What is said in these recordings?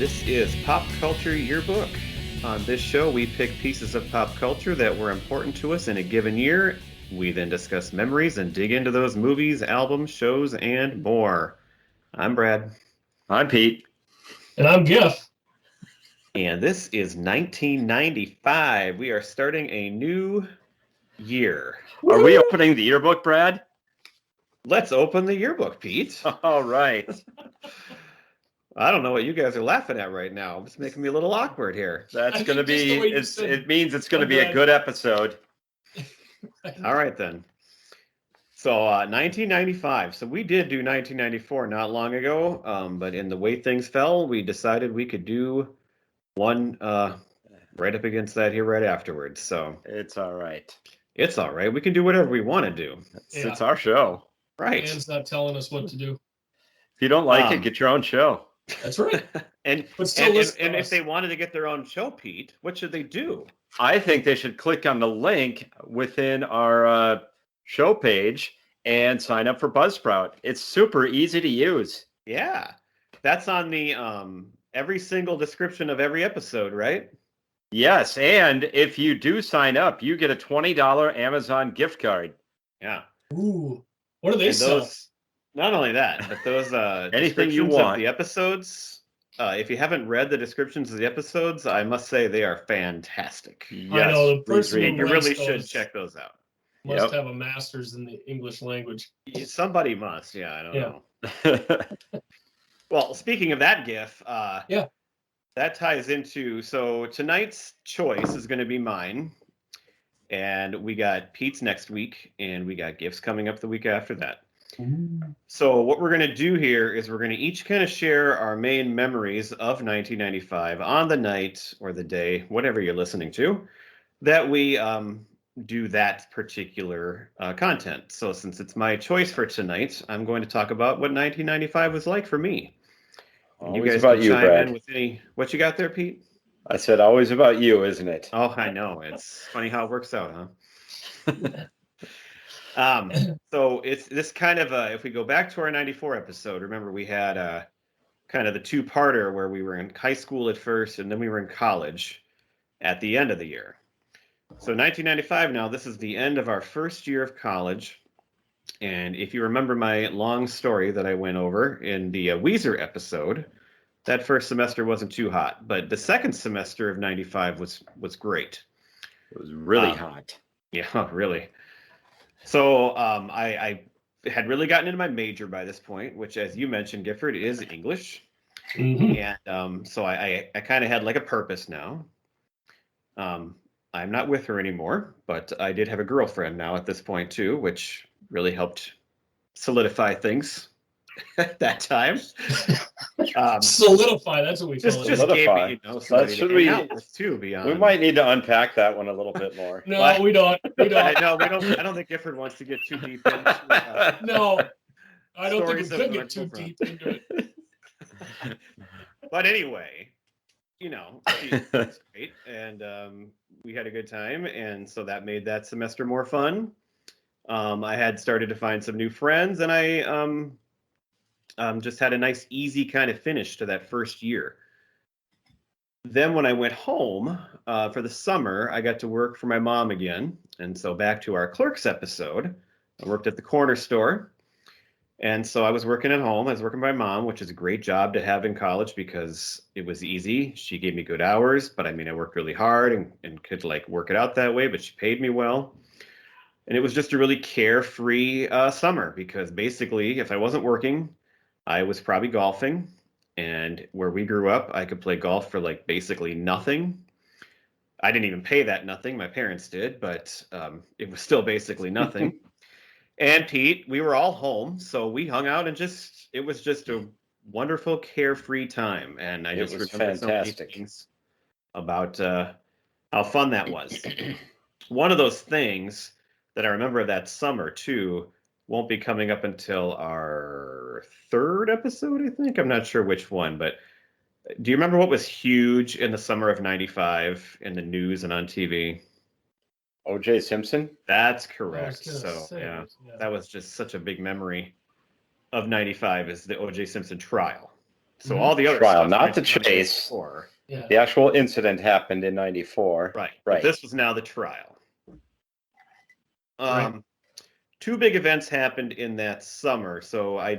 This is Pop Culture Yearbook. On this show, we pick pieces of pop culture that were important to us in a given year. We then discuss memories and dig into those movies, albums, shows, and more. I'm Brad. I'm Pete. And I'm Jeff. And this is 1995. We are starting a new year. Are we opening the yearbook, Brad? Let's open the yearbook, Pete. All right. I don't know what you guys are laughing at right now. It's making me a little awkward here. That's going to be, it means it's going to be a good episode. All right, then. So 1995. So we did do 1994 not long ago, but in the way things fell, we decided we could do one right up against that here right afterwards. So it's all right. It's all right. We can do whatever we want to do. It's our show. Right. Dan's not telling us what to do. If you don't like it, get your own show. That's right. and if they wanted to get their own show, Pete, what should they do? I think they should click on the link within our show page and sign up for Buzzsprout. It's super easy to use. Yeah. That's on the every single description of every episode, right? Yes, and if you do sign up, you get a $20 Amazon gift card. Yeah. Ooh. What do they sell? Not only that, but those anything you descriptions want. of the episodes, if you haven't read the descriptions of the episodes, I must say they are fantastic. Yes, I know, the person you really should check those out. Must have a master's in the English language. Somebody must, I don't know. Well, speaking of that GIF, that ties into, so tonight's choice is going to be mine, and we got Pete's next week, and we got GIFs coming up the week after that. So what we're going to do here is we're going to each kind of share our main memories of 1995 on the night or the day, whatever you're listening to, that we do that particular content. So since it's my choice for tonight, I'm going to talk about what 1995 was like for me. Always you guys about you, Brad. In with what you got there, Pete? I said always about you, isn't it? Oh, I know. It's funny how it works out, huh? So it's this kind of if we go back to our 94 episode, remember we had kind of the two-parter where we were in high school at first and then we were in college at the end of the year. So 1995 now, this is the end of our first year of college. And if you remember my long story that I went over in the Weezer episode, that first semester wasn't too hot, but the second semester of 95 was great. It was really hot. Yeah, really. So I had really gotten into my major by this point, which, as you mentioned, Gifford, is English. Mm-hmm. And so I kind of had like a purpose now. I'm not with her anymore, but I did have a girlfriend now at this point too, which really helped solidify things at that time. Solidify, that's what we call it. Just gave me, somebody to hang out with too, beyond. We might need to unpack that one a little bit more. No, we don't. We don't. I don't think Gifford wants to get too deep into no, I don't think we could get too deep into it. But anyway, she's great, and we had a good time, and so that made that semester more fun. I had started to find some new friends, and I just had a nice, easy kind of finish to that first year. Then when I went home for the summer, I got to work for my mom again. And so back to our Clerks episode, I worked at the corner store. And so I was working at home. I was working by my mom, which is a great job to have in college because it was easy. She gave me good hours, but I worked really hard and could work it out that way, but she paid me well. And it was just a really carefree summer because basically if I wasn't working, I was probably golfing, and where we grew up, I could play golf for basically nothing. I didn't even pay that nothing. My parents did, but it was still basically nothing. And Pete, we were all home, so we hung out and it was just a wonderful, carefree time. And I just remember so many things about how fun that was. One of those things that I remember of that summer, too, won't be coming up until our third episode, I think. I'm not sure which one, but do you remember what was huge in the summer of 95 in the news and on TV? O.J. Simpson? That's correct. That was just such a big memory of 95 is the O.J. Simpson trial. So all the other trial, stuff, not the chase. Yeah. The actual incident happened in 94. Right. Right. But this was now the trial. Right. Two big events happened in that summer. So I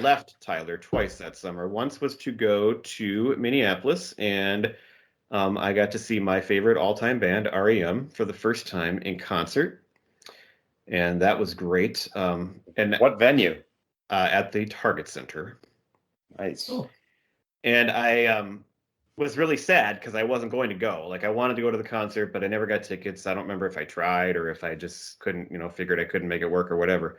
left Tyler twice that summer. Once was to go to Minneapolis, and I got to see my favorite all-time band, REM, for the first time in concert. And that was great. And what venue? At the Target Center. Nice. Oh. And I was really sad because I wasn't going to go. Like, I wanted to go to the concert, but I never got tickets. I don't remember if I tried or if I just couldn't, figured I couldn't make it work or whatever.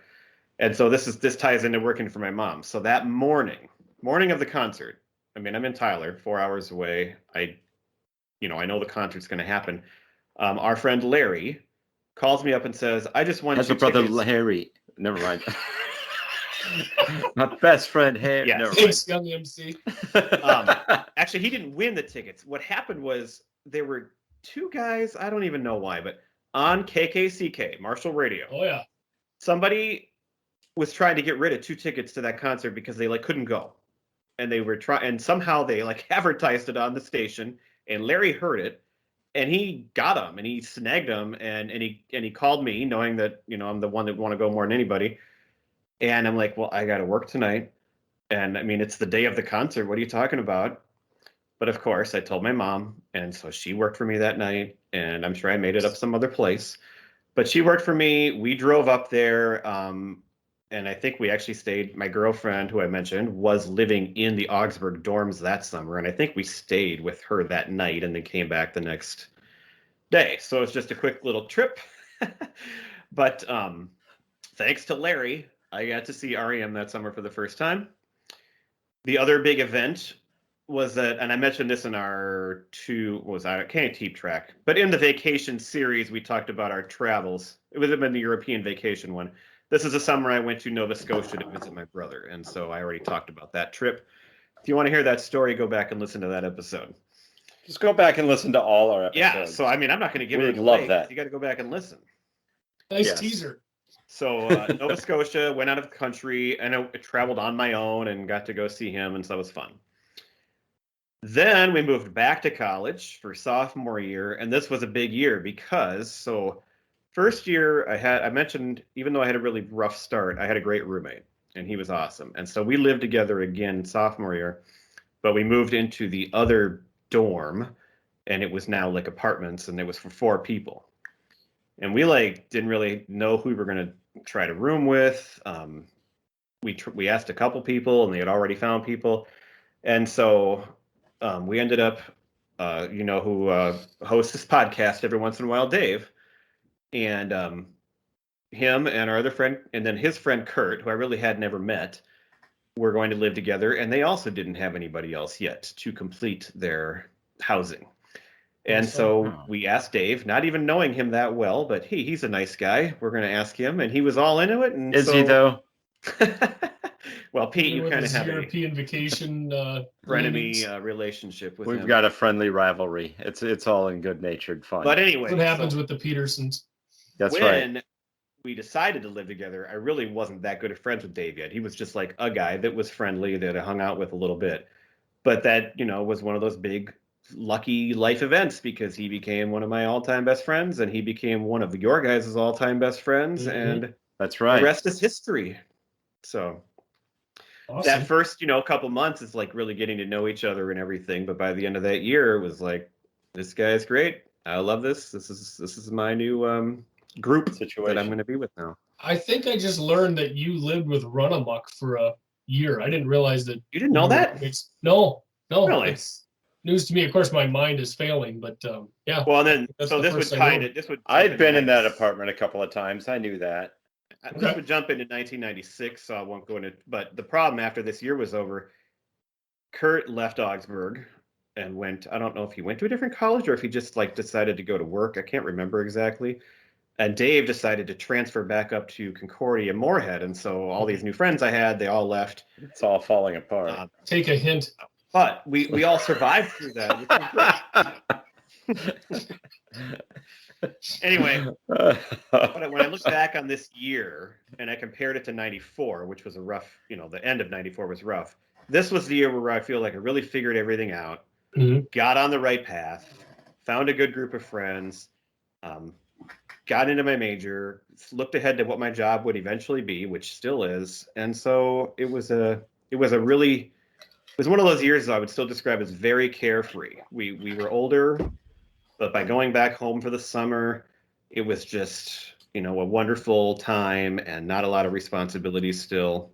And so this ties into working for my mom. So that morning of the concert, I mean, I'm in Tyler, 4 hours away. I know the concert's going to happen. Our friend Larry calls me up and says, "I just won That's two a brother tickets." Larry. Never mind. My best friend Harry. Yes. Never mind. Thanks, young MC. Actually, he didn't win the tickets. What happened was there were two guys, I don't even know why, but on KKCK, Marshall Radio. Oh, yeah. Somebody was trying to get rid of two tickets to that concert because they couldn't go. And they were and somehow they advertised it on the station, and Larry heard it, and he got them and he snagged them, and he called me knowing that, I'm the one that want to go more than anybody. And I'm like, well, I got to work tonight. And I mean, it's the day of the concert. What are you talking about? But of course, I told my mom. And so she worked for me that night. And I'm sure I made it up some other place. But she worked for me. We drove up there. And I think we actually stayed. My girlfriend, who I mentioned, was living in the Augsburg dorms that summer. And I think we stayed with her that night and then came back the next day. So it's just a quick little trip. But thanks to Larry, I got to see REM that summer for the first time. The other big event was that, and I mentioned this in our I can't keep track, but in the vacation series, we talked about our travels. It would have been the European vacation one. This is a summer I went to Nova Scotia to visit my brother, and so I already talked about that trip. If you want to hear that story, go back and listen to that episode. Just go back and listen to all our episodes. Yeah, so I mean, I'm not going to give We it would away. love that. You got to go back and listen. Nice teaser. So Nova Scotia, went out of the country, and I traveled on my own and got to go see him, and so that was fun. Then we moved back to college for sophomore year, and this was a big year because, first year I mentioned, even though I had a really rough start, I had a great roommate, and he was awesome. And so we lived together again sophomore year, but we moved into the other dorm, and it was now apartments, and it was for 4 people. And we didn't really know who we were going to try to room with. We asked a couple people, and they had already found people. And so we ended up, who hosts this podcast every once in a while, Dave, and him and our other friend, and then his friend Kurt, who I really had never met, were going to live together. And they also didn't have anybody else yet to complete their housing. And so we asked Dave, not even knowing him that well, but he's a nice guy. We're going to ask him, and he was all into it. And Is he though? Well, Pete, you kind of have European vacation frenemy relationship with him. We've got a friendly rivalry. It's all in good-natured fun. But anyway, what happens with the Petersons? That's right. When we decided to live together, I really wasn't that good of friends with Dave yet. He was just a guy that was friendly that I hung out with a little bit. But that, was one of those big lucky life events because he became one of my all-time best friends, and he became one of your guys' all-time best friends, and that's right. The rest is history. So awesome. That first, couple months is really getting to know each other and everything, but by the end of that year, it was this guy is great. I love this. This is my new group situation that I'm going to be with now. I think I just learned that you lived with Run Amok for a year. I didn't realize that. You didn't know that? No. Really? It's news to me. Of course, my mind is failing, but yeah. Well, then, so this would tie it. This would. I'd been in that apartment a couple of times. I knew that. This would jump into 1996, so I won't go into. But the problem after this year was over, Kurt left Augsburg and went. I don't know if he went to a different college or if he just decided to go to work. I can't remember exactly. And Dave decided to transfer back up to Concordia Moorhead, and so all these new friends I had, they all left. It's all falling apart. Take a hint. But we all survived through that. Anyway, when I look back on this year and I compared it to 94, which was a rough, the end of 94 was rough. this was the year where I feel like I really figured everything out, got on the right path, found a good group of friends, got into my major, looked ahead to what my job would eventually be, which still is. And so it was one of those years I would still describe as very carefree. We were older, but by going back home for the summer, it was just, a wonderful time and not a lot of responsibilities still.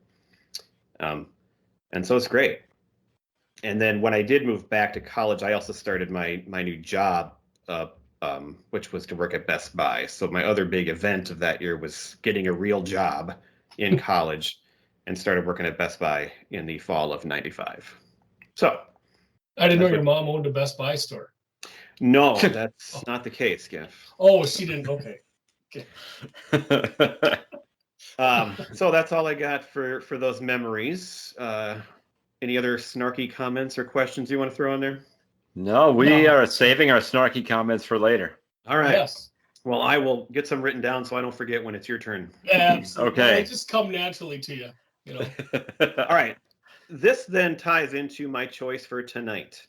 And so it's great. And then when I did move back to college, I also started my new job, which was to work at Best Buy. So my other big event of that year was getting a real job in college and started working at Best Buy in the fall of '95. So I didn't know your mom owned a Best Buy store. no, that's not the case, Giff. Oh, she didn't. Okay. So that's all I got for those memories. Any other snarky comments or questions you want to throw in there? No, we are saving our snarky comments for later. All right. Yes. Well, I will get some written down so I don't forget when it's your turn. Absolutely. Okay. They just come naturally to you. All right. This then ties into my choice for tonight.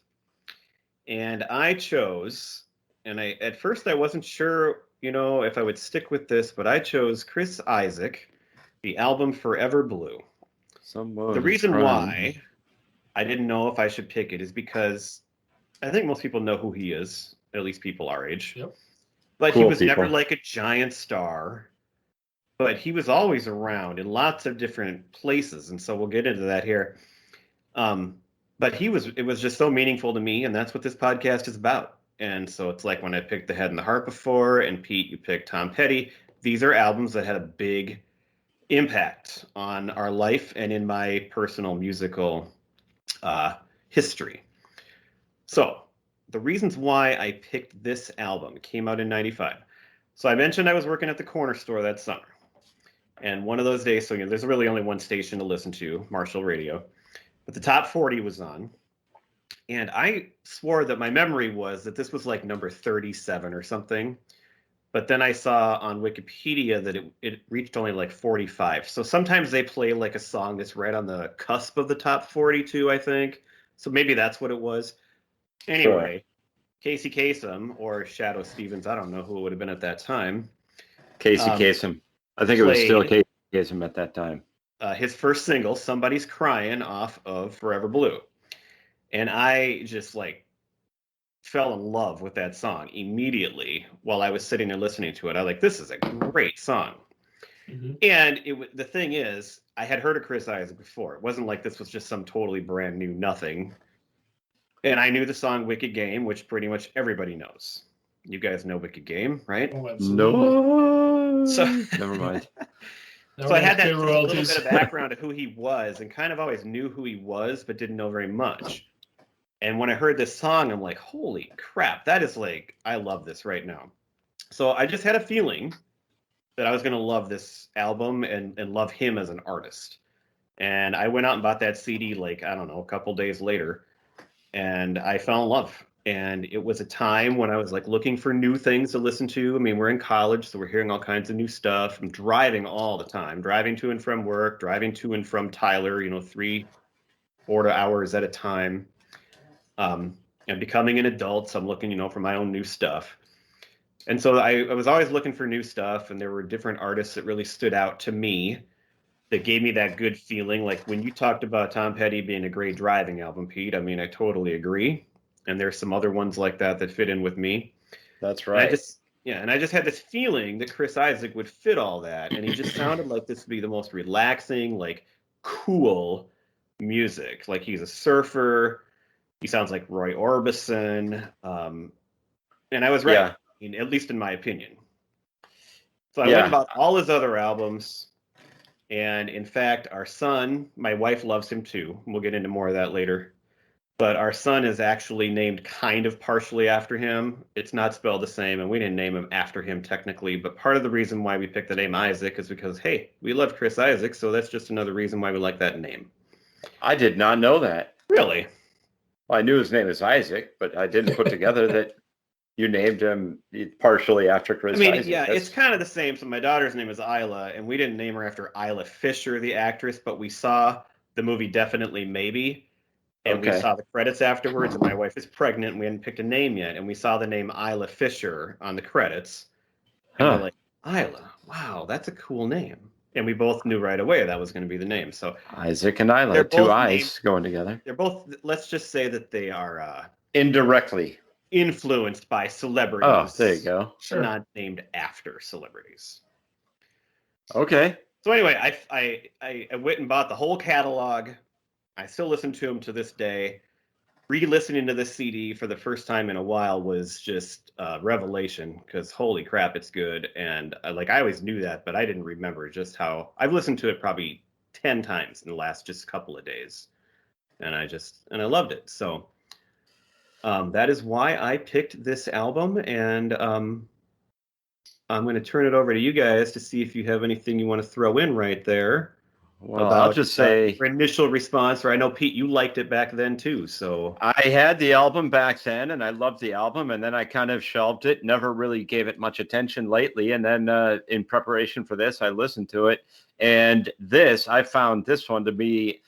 And I chose, and at first I wasn't sure, if I would stick with this, but I chose Chris Isaak, the album Forever Blue. The reason why I didn't know if I should pick it is because I think most people know who he is, at least people our age. Yep. But he was never like a giant star. But he was always around in lots of different places, and so we'll get into that here. But it was just so meaningful to me, and that's what this podcast is about. And so it's like when I picked The Head and the Heart before, and Pete, you picked Tom Petty. These are albums that had a big impact on our life and in my personal musical history. So the reasons why I picked this album came out in '95. So I mentioned I was working at the corner store that summer. And one of those days, so there's really only one station to listen to, Marshall Radio. But the top 40 was on. And I swore that my memory was that this was like number 37 or something. But then I saw on Wikipedia that it reached only like 45. So sometimes they play like a song that's right on the cusp of the top 42, I think. So maybe that's what it was. Anyway, Casey Kasem or Shadow Stevens, I don't know who it would have been at that time. Casey Kasem. I think it was still Casey Kasem at that time. His first single, Somebody's Crying, off of Forever Blue. And I just fell in love with that song immediately while I was sitting there listening to it. This is a great song. Mm-hmm. And the thing is, I had heard of Chris Isaak before. It wasn't like this was just some totally brand new nothing. And I knew the song Wicked Game, which pretty much everybody knows. You guys know Wicked Game, right? Oh, no. So never mind. So I had that little bit of background of who he was and kind of always knew who he was, but didn't know very much. And when I heard this song, I'm like, holy crap, that is I love this right now. So I just had a feeling that I was going to love this album and love him as an artist. And I went out and bought that CD, a couple days later. And I fell in love. And it was a time when I was looking for new things to listen to. I mean, we're in college, so we're hearing all kinds of new stuff. I'm driving all the time, driving to and from work, driving to and from Tyler, 3-4 hours at a time. And becoming an adult, so I'm looking, for my own new stuff. And so I was always looking for new stuff, and there were different artists that really stood out to me that gave me that good feeling. Like when you talked about Tom Petty being a great driving album, Pete, I mean, I totally agree. And there's some other ones like that fit in with me. That's right. And I just had this feeling that Chris Isaak would fit all that. And he just sounded like this would be the most relaxing, cool music. He's a surfer. He sounds like Roy Orbison. And I was right, at least in my opinion. So I went and bought all his other albums. And in fact, our son, my wife loves him too. We'll get into more of that later. But our son is actually named kind of partially after him. It's not spelled the same, and we didn't name him after him technically. But part of the reason why we picked the name Isaac is because, hey, we love Chris Isaak, so that's just another reason why we like that name. I did not know that. Really? Well, I knew his name is Isaac, but I didn't put together that you named him partially after Chris Isaak. Yeah, it's kind of the same. So my daughter's name is Isla, and we didn't name her after Isla Fisher, the actress, but we saw the movie Definitely Maybe, and we Okay. saw the credits afterwards, and my wife is pregnant, and we hadn't picked a name yet, and we saw the name Isla Fisher on the credits, and we're Huh. like, Isla, wow, that's a cool name. And we both knew right away that was going to be the name. So Isaac and Isla, they're two both eyes going together. they're both, let's just say that they are Indirectly. influenced by Oh, celebrities, there you go. Sure. not named after celebrities. Okay. So anyway, I went and bought the whole catalog. I still listen to them to this day. Re-listening to this CD for the first time in a while was just revelation, because holy crap, it's good. And like, I always knew that, but I didn't remember just how I've listened to it probably 10 times in the last just couple of days, and I loved it. So that is why I picked this album, and I'm going to turn it over to you guys to see if you have anything you want to throw in right there. Well, I'll just say your initial response. Or I know, Pete, you liked it back then too. So I had the album back then, and I loved the album, and then I kind of shelved it. Never really gave it much attention lately. And then in preparation for this, I listened to it, and I found this one to be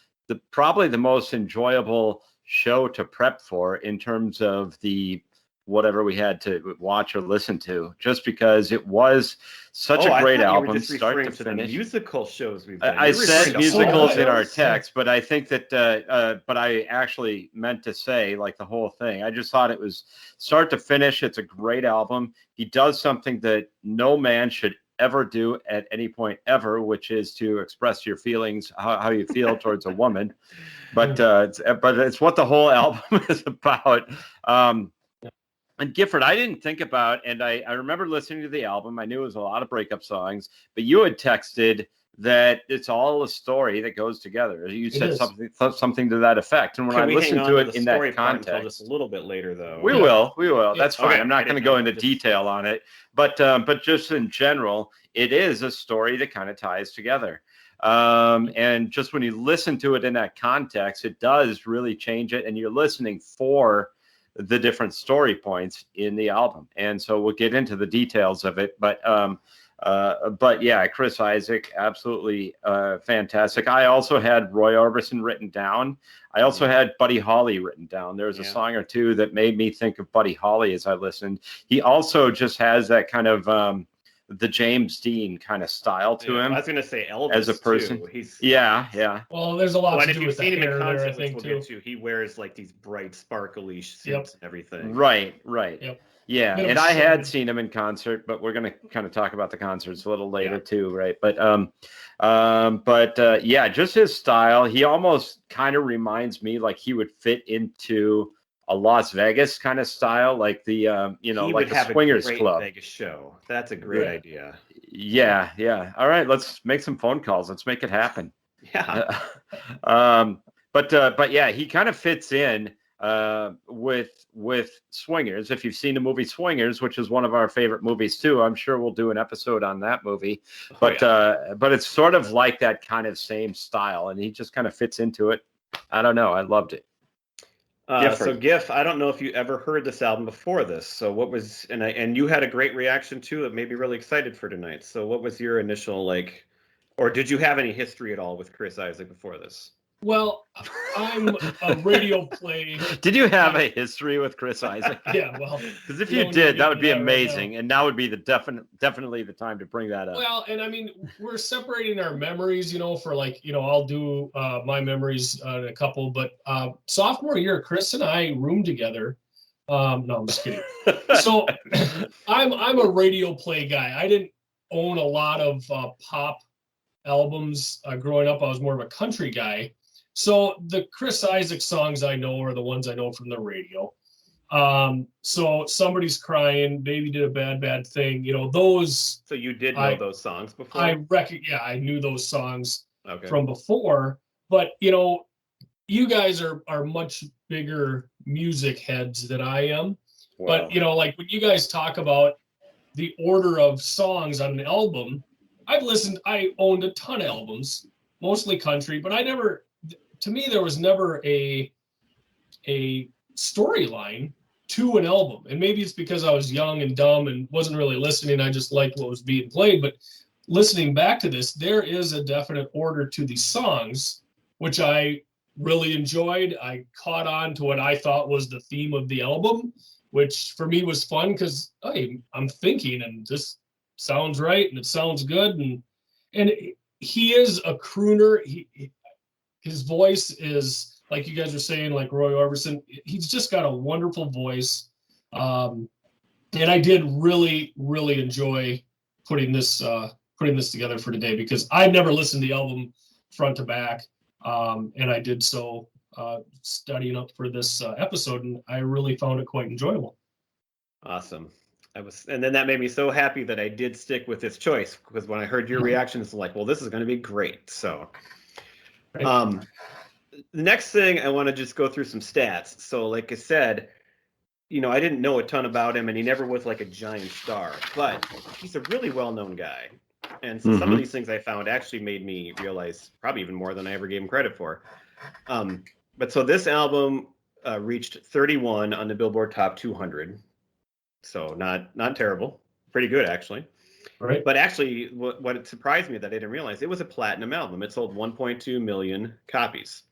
probably the most enjoyable show to prep for in terms of the whatever we had to watch or listen to, just because it was such a great album, start to finish. The musical shows we've done. I said musicals in our shows? text, but I think that, but I actually meant to say like the whole thing. I just thought it was start to finish. It's a great album. He does something that no man should ever do at any point ever, which is to express your feelings, how you feel towards a woman. But it's what the whole album is about. And Gifford, I didn't think about, and I remember listening to the album. I knew it was a lot of breakup songs, but you had texted that it's all a story that goes together. You said something to that effect. And when I listened to it in that context, just a little bit later, though. We will. That's fine. Okay. I'm not going to go into detail on it, but just in general, it is a story that kind of ties together. And just when you listen to it in that context, it does really change it, and you're listening for the different story points in the album. And so we'll get into the details of it, but yeah, Chris Isaak, absolutely fantastic. I also had Roy Orbison written down. I also had Buddy Holly written down. There was a song or two that made me think of Buddy Holly as I listened. He also just has that kind of the James Dean kind of style to him. I was going to say Elvis as a person. Too. Yeah. Well, there's a lot to if do you've with the seen him in hair concert, there, I think, we'll too. get to, he wears like these bright, sparkly suits and everything. Right. Yep. Yeah, and I had seen him in concert, but we're going to kind of talk about the concerts a little later too, right? But yeah, just his style. He almost kind of reminds me like he would fit into a Las Vegas kind of style, like the like the Swingers Club. Vegas show. That's a great idea. Yeah. All right, let's make some phone calls. Let's make it happen. Yeah. But yeah, he kind of fits in with Swingers. If you've seen the movie Swingers, which is one of our favorite movies too, I'm sure we'll do an episode on that movie. But it's sort of like that kind of same style, and he just kind of fits into it. I don't know. I loved it. So Giff, I don't know if you ever heard this album before this. So what was, and you had a great reaction too that made me really excited for tonight. So what was your initial or did you have any history at all with Chris Isaak before this? Well, I'm a radio play. Did you have a history with Chris Isaak? Yeah, well, because if you did, that would be amazing, and now would be the definitely the time to bring that up. Well, and I mean, we're separating our memories, for I'll do my memories in a couple, but sophomore year, Chris and I roomed together. No, I'm just kidding. So I'm a radio play guy. I didn't own a lot of pop albums growing up. I was more of a country guy. So the Chris Isaak songs I know are the ones I know from the radio. So Somebody's Crying, Baby Did a Bad Thing, those. So you did know those songs before? I knew those songs from before. But, you guys are much bigger music heads than I am. Wow. But, like when you guys talk about the order of songs on an album, I owned a ton of albums, mostly country, but to me, there was never a storyline to an album. And maybe it's because I was young and dumb and wasn't really listening. I just liked what was being played. But listening back to this, there is a definite order to these songs. which I really enjoyed. I caught on to what I thought was the theme of the album, which for me was fun because hey, I'm thinking and this sounds right and it sounds good, and he is a crooner. His voice is like you guys are saying, like Roy Orbison. He's just got a wonderful voice, and I did really enjoy putting this together for today because I've never listened to the album front to back, and I did so studying up for this episode, and I really found it quite enjoyable. Awesome. And then that made me so happy that I did stick with this choice because when I heard your reaction, it's like, well, this is going to be great. So, Right. the next thing I want to just go through some stats. So, like I said, I didn't know a ton about him, and he never was like a giant star, but he's a really well-known guy. And so some of these things I found actually made me realize probably even more than I ever gave him credit for. But so this album reached 31 on the Billboard Top 200. So not terrible, pretty good actually. Right. But actually, what it surprised me that I didn't realize, it was a platinum album. It sold 1.2 million copies.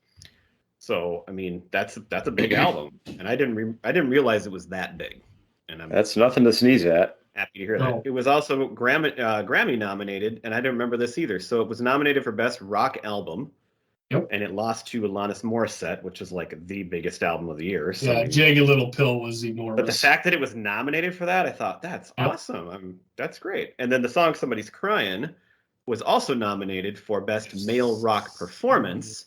So I mean, that's a big album, and I didn't realize it was that big. And that's nothing to sneeze at. Happy to hear that. It was also Grammy nominated, and I didn't remember this either. So it was nominated for Best Rock Album. Yep. And it lost to Alanis Morissette, which is like the biggest album of the year. So. Yeah, Jagged Little Pill was enormous. But the fact that it was nominated for that, I thought, that's awesome. That's great. And then the song Somebody's Crying was also nominated for Best Male Rock Performance.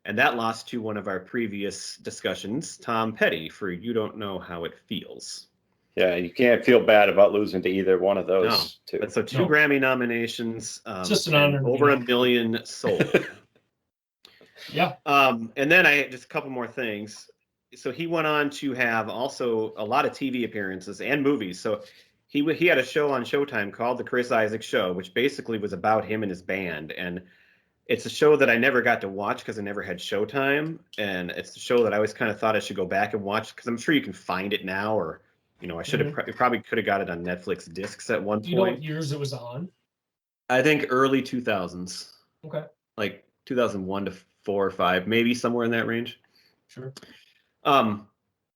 And that lost to one of our previous discussions, Tom Petty, for You Don't Know How It Feels. Yeah, you can't feel bad about losing to either one of those two. But so two Grammy nominations. Just an honor. Over 1 million sold. Yeah. And then I just a couple more things. So he went on to have also a lot of TV appearances and movies. So he had a show on Showtime called The Chris Isaak Show, which basically was about him and his band. And it's a show that I never got to watch because I never had Showtime. And it's a show that I always kind of thought I should go back and watch because I'm sure you can find it now, or I should have probably could have got it on Netflix discs at one point. Do you know what years it was on? I think early 2000s. Okay. Like 2001 to 4 or 5, maybe somewhere in that range. Sure.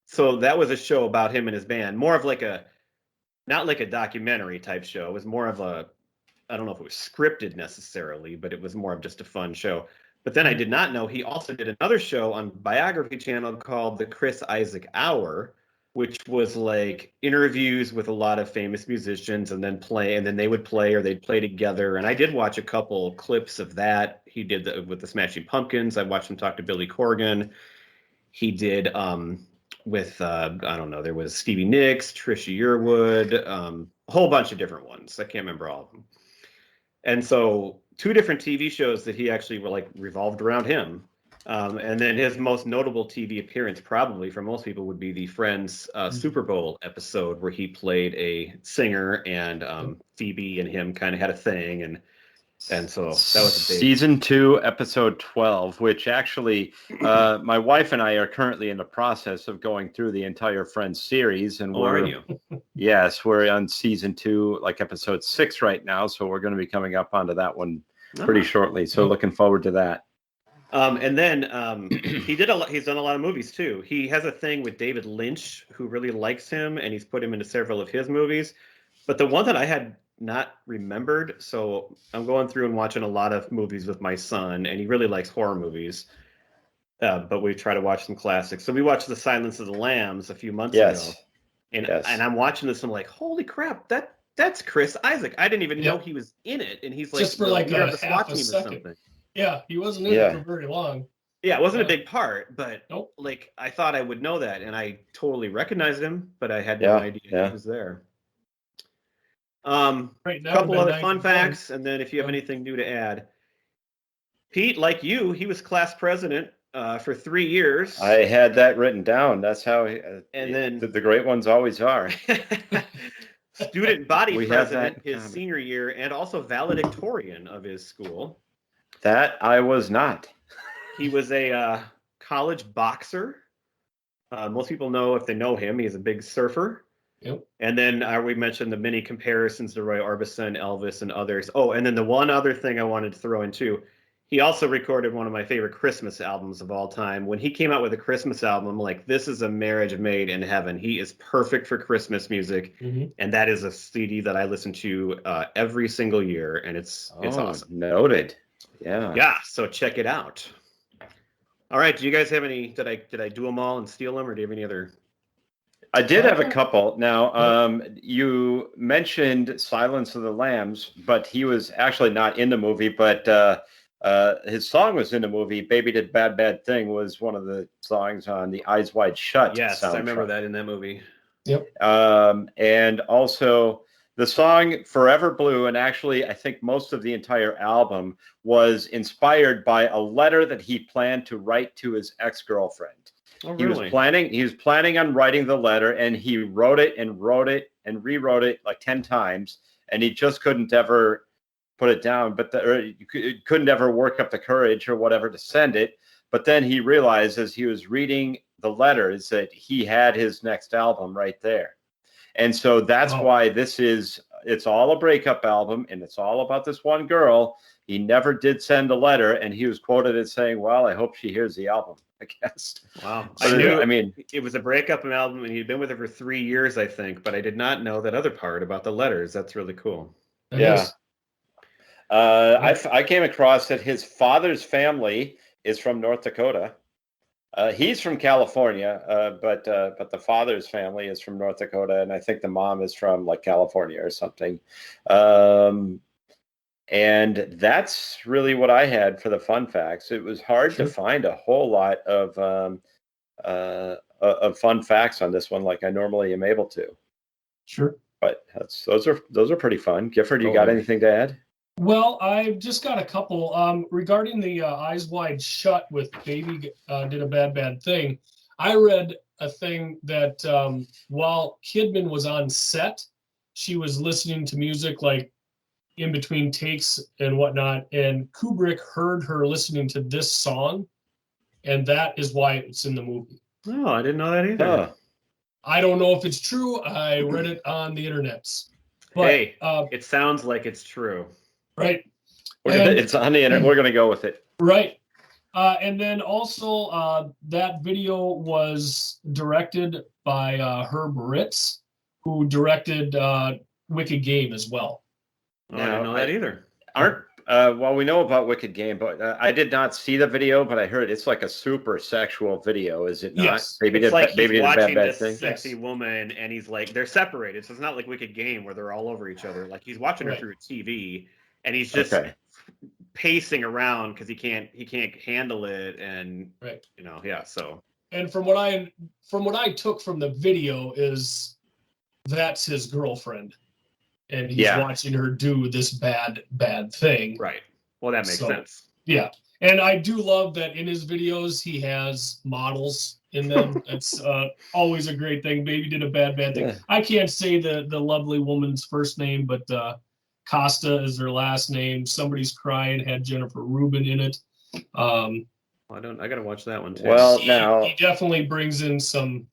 So that was a show about him and his band, more of like not like a documentary type show. It was more of I don't know if it was scripted necessarily, but it was more of just a fun show. But then I did not know he also did another show on Biography Channel called The Chris Isaak Hour, which was like interviews with a lot of famous musicians and then they would play or they'd play together. And I did watch a couple clips of that. He did with the Smashing Pumpkins. I watched him talk to Billy Corgan. He did with, I don't know, there was Stevie Nicks, Trisha Yearwood, a whole bunch of different ones. I can't remember all of them. And so 2 different TV shows that he actually were like revolved around him. And then his most notable TV appearance, probably for most people, would be the Friends Super Bowl episode where he played a singer, and Phoebe and him kind of had a thing, and so that was a big... Season 2, episode 12, which actually my wife and I are currently in the process of going through the entire Friends series, and are you? Yes, we're on season 2, like episode 6 right now, so we're going to be coming up onto that one pretty shortly. So looking forward to that. And then he's done a lot of movies too. He has a thing with David Lynch, who really likes him, and he's put him into several of his movies. But the one that I had not remembered, so I'm going through and watching a lot of movies with my son, and he really likes horror movies. But we try to watch some classics. So we watched The Silence of the Lambs a few months ago. And I'm watching this, and I'm like, holy crap, that's Chris Isaak. I didn't even know he was in it. And he's like, just for like a half a second. Or something. Yeah, he wasn't in it for very long. Yeah, it wasn't a big part, but like I thought I would know that, and I totally recognized him, but I had no idea he was there. Right now, a couple other fun facts, and then if you have anything new to add. Pete, like you, he was class president for 3 years. I had that written down. That's how and then the great ones always are. Student body president his senior year, and also valedictorian of his school. That I was not. He was a college boxer. Most people know, if they know him, he's a big surfer. Yep. And then we mentioned the many comparisons to Roy Orbison, Elvis, and others. Oh, and then the one other thing I wanted to throw in too, He also recorded one of my favorite Christmas albums of all time. When he came out with a Christmas album, I'm like, this is a marriage made in heaven. He is perfect for Christmas music, and that is a CD that I listen to every single year, and it's awesome. Noted. Yeah. Yeah. So check it out. All right. Do you guys have any? Did I do them all and steal them, or do you have any other? I did have a couple. Now, you mentioned Silence of the Lambs, but he was actually not in the movie, but his song was in the movie. Baby Did Bad Bad Thing was one of the songs on the Eyes Wide Shut Yes, soundtrack. I remember that in that movie. Yep. And also the song Forever Blue, and actually I think most of the entire album was inspired by a letter that he planned to write to his ex-girlfriend. Oh, He really? was planning on writing the letter, and he wrote it and rewrote it like 10 times, and he just couldn't ever put it down, couldn't ever work up the courage or whatever to send it. But then he realized as he was reading the letters that he had his next album right there. And so that's why it's all a breakup album, and it's all about this one girl. He never did send a letter, and he was quoted as saying, well, I hope she hears the album, I guess. Wow. I mean, it was a breakup album, and he'd been with her for 3 years, I think, but I did not know that other part about the letters. That's really cool. Yeah. I came across that his father's family is from North Dakota. He's from California, but the father's family is from North Dakota, and I think the mom is from like California or something. And that's really what I had for the fun facts. It was hard to find a whole lot of fun facts on this one, like I normally am able to. Sure. But those are pretty fun. Gifford, you got anything to add? Well, I've just got a couple. Regarding the Eyes Wide Shut with Baby Did a Bad Bad Thing, I read a thing that while Kidman was on set, she was listening to music like in between takes and whatnot, and Kubrick heard her listening to this song, and that is why it's in the movie. Oh, I didn't know that either. I don't know if it's true. I read it on the internets. But, hey, it sounds like it's true. Right. It's on the internet. We're going to go with it. Right. And then also that video was directed by Herb Ritz, who directed Wicked Game as well. Oh, I didn't know that either. Well, we know about Wicked Game, but I did not see the video, but I heard it's like a super sexual video, is it not? Yes. Baby did watching bad this thing. sexy woman, and he's like, they're separated, so it's not like Wicked Game where they're all over each other. Like he's watching her through TV, and he's just pacing around because he can't handle it, and so. And from what I took from the video is that's his girlfriend. And he's watching her do this bad thing. Right. Well, that makes sense. Yeah. And I do love that in his videos, he has models in them. It's always a great thing. Baby Did a Bad Thing. Yeah. I can't say the lovely woman's first name, but Costa is her last name. Somebody's Crying had Jennifer Rubin in it. I got to watch that one too. Well, he definitely brings in some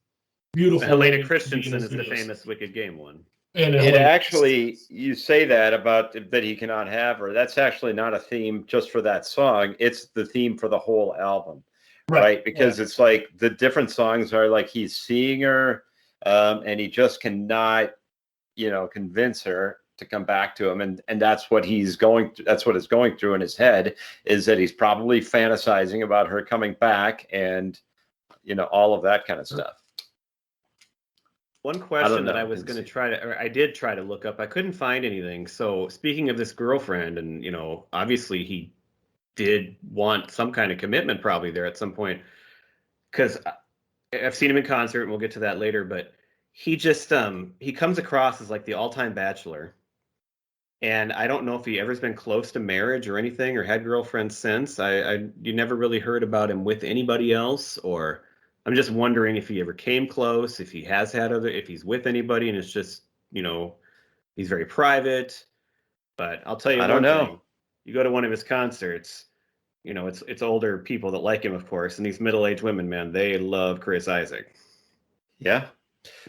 beautiful. Helena Christensen is the famous Wicked Game one. It actually, you say that about that he cannot have her. That's actually not a theme just for that song. It's the theme for the whole album, right? Because it's like the different songs are like he's seeing her, and he just cannot, convince her to come back to him, and that's what he's going. That's what is going through in his head, is that he's probably fantasizing about her coming back, and all of that kind of stuff. One question that I was going to I did try to look up. I couldn't find anything. So speaking of this girlfriend, and obviously he did want some kind of commitment probably there at some point, because I've seen him in concert, and we'll get to that later. But he just he comes across as like the all-time bachelor, and I don't know if he ever's been close to marriage or anything, or had girlfriends since. You never really heard about him with anybody else, or. I'm just wondering if he ever came close, if he has had if he's with anybody, and it's just, he's very private. But I'll tell you, I don't know. You go to one of his concerts, it's older people that like him, of course, and these middle-aged women, man, they love Chris Isaak. Yeah.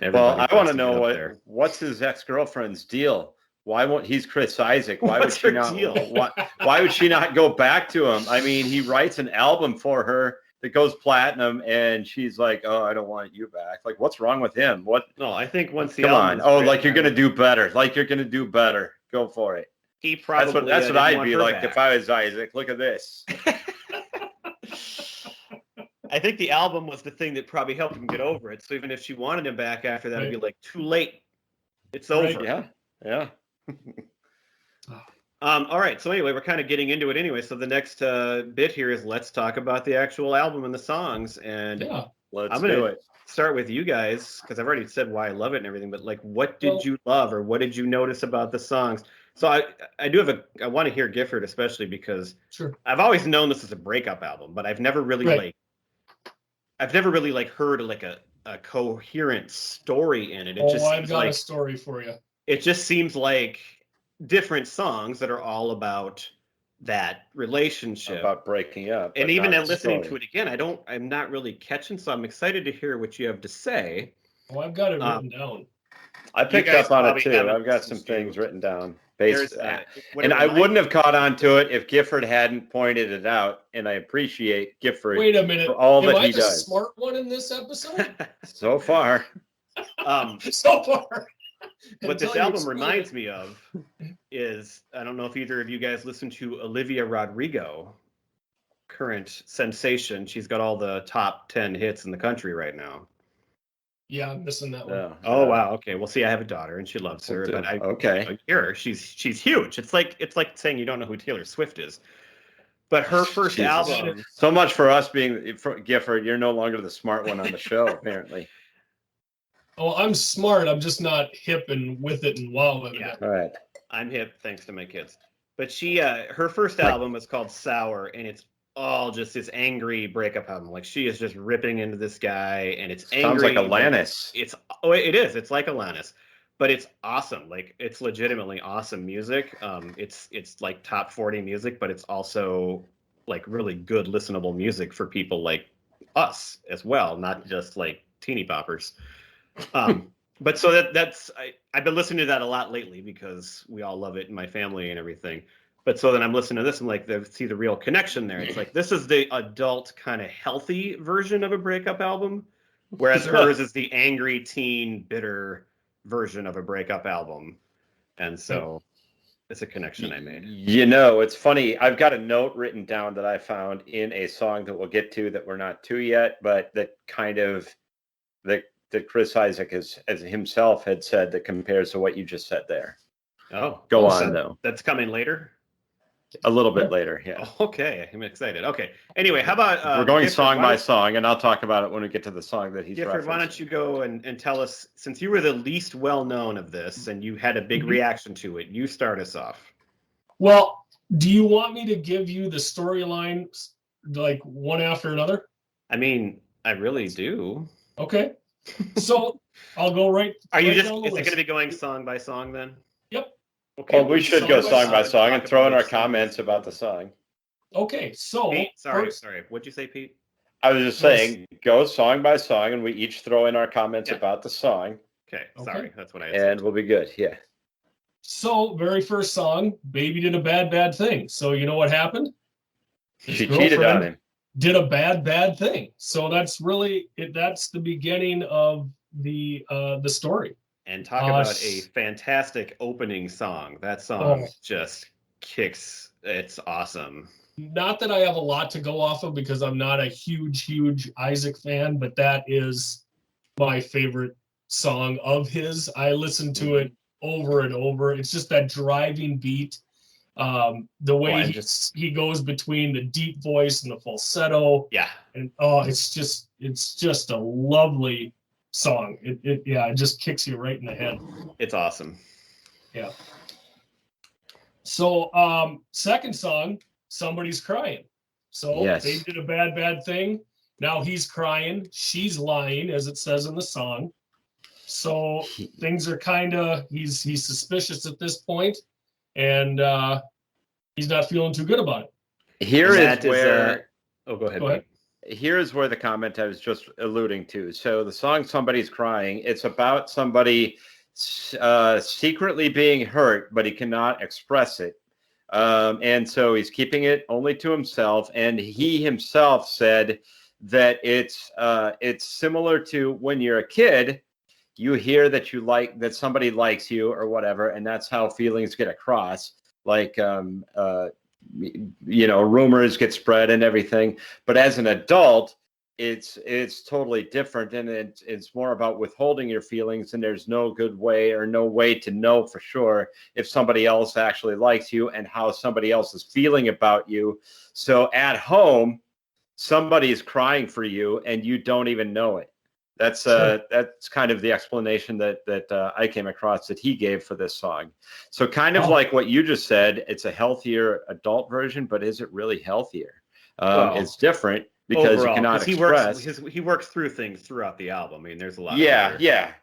Well, I want to know what's his ex-girlfriend's deal Why won't he's Chris Isaak? Why What's would she her not? deal? Why would she not go back to him? I mean, he writes an album for her that goes platinum, and she's like, "Oh, I don't want you back." Like, what's wrong with him? What? No, I think once the Come album on. is Oh, written, like you're gonna do better. Like you're gonna do better. Go for it. he probably That's what didn't I'd want be her like back. if I was Isaak. Look at this. I think the album was the thing that probably helped him get over it. So even if she wanted him back after that, it'd be like, too late. It's Right. over. Yeah. All right. So anyway, we're kind of getting into it anyway. So the next bit here is let's talk about the actual album and the songs. And Yeah. Let's I'm gonna do it. start with you guys because I've already said why I love it and everything. But like, what did you love or what did you notice about the songs? So I do have I want to hear Gifford especially because Sure. I've always known this is a breakup album, but I've never really heard like a coherent story in it. It just I've seems got like a story for you. it just seems like different songs that are all about that relationship. About breaking up. And but even not at the listening story. to it again, I'm not really catching, so I'm excited to hear what you have to say. I've got it written down. I picked guys up on it probably too. haven't I've got some listened to- things written down. There's And I wouldn't have caught on to it if Gifford hadn't pointed it out. And I appreciate Gifford Wait a minute. for all Am that I he the does. smart one in this episode? So far. So far. What Until this you album explain reminds it. me of is, I don't know if either of you guys listen to Olivia Rodrigo, current sensation. She's got all the top 10 hits in the country right now. Yeah, I'm missing that one. Yeah. Oh wow. Okay. Well, see, I have a daughter and she loves her, but I hear her. She's huge. It's like saying you don't know who Taylor Swift is. But her first Jesus. album. So much for us being Gifford. You're no longer the smart one on the show, apparently. Oh, I'm smart. I'm just not hip and with it and wow with Yeah. it. All right. I'm hip thanks to my kids. But she her first album is called Sour, and it's all just this angry breakup album. Like she is just ripping into this guy, and it's angry. Sounds like but Alanis. It is. It's like Alanis, but it's awesome. Like it's legitimately awesome music. It's like top 40 music, but it's also like really good listenable music for people like us as well, not just like teeny boppers. But so I've been listening to that a lot lately because we all love it in my family and everything. But so then I'm listening to this, I'm like, see the real connection there. It's like this is the adult kind of healthy version of a breakup album, whereas hers is the angry teen bitter version of a breakup album. And so it's a connection I made. You know, it's funny. I've got a note written down that I found in a song that we'll get to that we're not to yet, but that kind of that Chris Isaak as himself had said that compares to what you just said there. Oh, Go on though. That's coming later. A little bit later, yeah. Okay, I'm excited. Okay. Anyway, how about we're going Gifford, song by song, and I'll talk about it when we get to the song that he's Gifford, why don't referencing. you go and tell us, since you were the least well known of this and you had a big reaction to it, you start us off. Well, do you want me to give you the storyline like one after another? I mean, I really do. Okay. So I'll go right. Are you right just? down the Is it list. going to be going song by song then? Yep. Okay. Well, we should go song by song and talk throw in about our each comments song. about the song. Okay. So Pete, sorry. first- What'd you say, Pete? I was just saying, go song by song, and we each throw in our comments about the song, Okay. Okay. Sorry, that's what I. and we'll be good. Yeah. So very first song, Baby did a bad thing. So you know what happened? His She cheated on girlfriend him. Did a bad thing. So that's really it. That's the beginning of the story. And talk about a fantastic opening song. That song just kicks. It's awesome. Not that I have a lot to go off of because I'm not a huge Isaak fan, but that is my favorite song of his. I listen to it over and over. It's just that driving beat. The way he goes between the deep voice and the falsetto. Yeah. And it's just a lovely song. It just kicks you right in the head. It's awesome. Yeah. So second song, Somebody's Crying. So they did a bad thing. Now he's crying. She's lying, as it says in the song. So things are kind of he's suspicious at this point, and he's not feeling too good about it. Here is where go ahead. Here is where the comment I was just alluding to. So the song "Somebody's Crying," it's about somebody secretly being hurt, but he cannot express it. And so he's keeping it only to himself. And he himself said that it's similar to when you're a kid, you hear that that somebody likes you or whatever, and that's how feelings get across. Like, rumors get spread and everything. But as an adult, it's totally different, and it's more about withholding your feelings, and there's no good way or no way to know for sure if somebody else actually likes you and how somebody else is feeling about you. So at home, somebody's crying for you and you don't even know it. That's kind of the explanation that I came across that he gave for this song. So kind of like what you just said, it's a healthier adult version, but is it really healthier? It's different because overall, you cannot express. He works through things throughout the album. I mean, there's a lot. Yeah.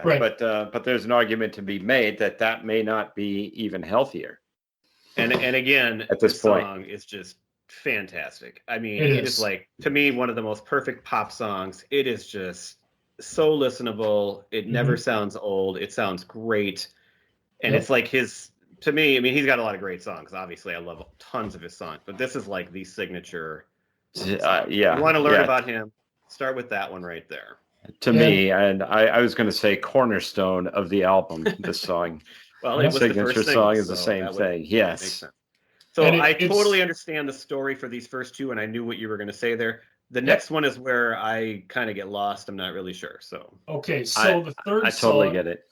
Right. But there's an argument to be made that may not be even healthier. And again, at this point, song is just fantastic. I mean, it is like, to me, one of the most perfect pop songs. It is just so listenable. It never sounds old. It sounds great. And it's like to me, I mean, he's got a lot of great songs. Obviously, I love tons of his songs, but this is like the signature. You want to learn about him, start with that one right there. To me, and I was going to say cornerstone of the album, this song. Well, it was signature the first song single, is the same thing. Yes. So I totally understand the story for these first two, and I knew what you were going to say there. The next one is where I kind of get lost. I'm not really sure. So the third I totally get it.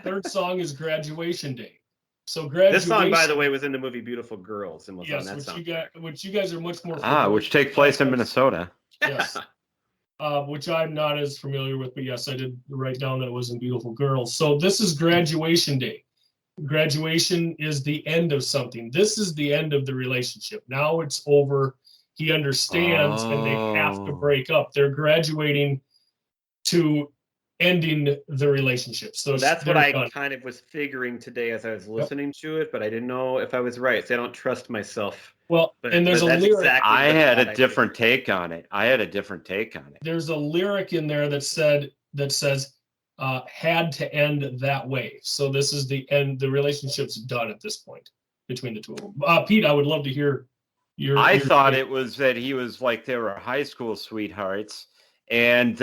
Third song is Graduation Day. So this song, by the way, was in the movie Beautiful Girls and was on that soundtrack. Which you guys are much more which takes place in Minnesota. Yes. Which I'm not as familiar with, but yes, I did write down that it was in Beautiful Girls. So this is Graduation Day. Graduation is the end of something. This is the end of the relationship. Now it's over. He understands, and they have to break up. They're graduating to ending the relationship. So that's what I kind of was figuring today as I was listening to it, but I didn't know if I was right. So I don't trust myself. Well, and there's a lyric. Exactly I had a different take on it. There's a lyric in there that says, had to end that way. So this is the end. The relationship's done at this point between the two of them. Pete, I would love to hear I thought it was that he was like they were high school sweethearts, and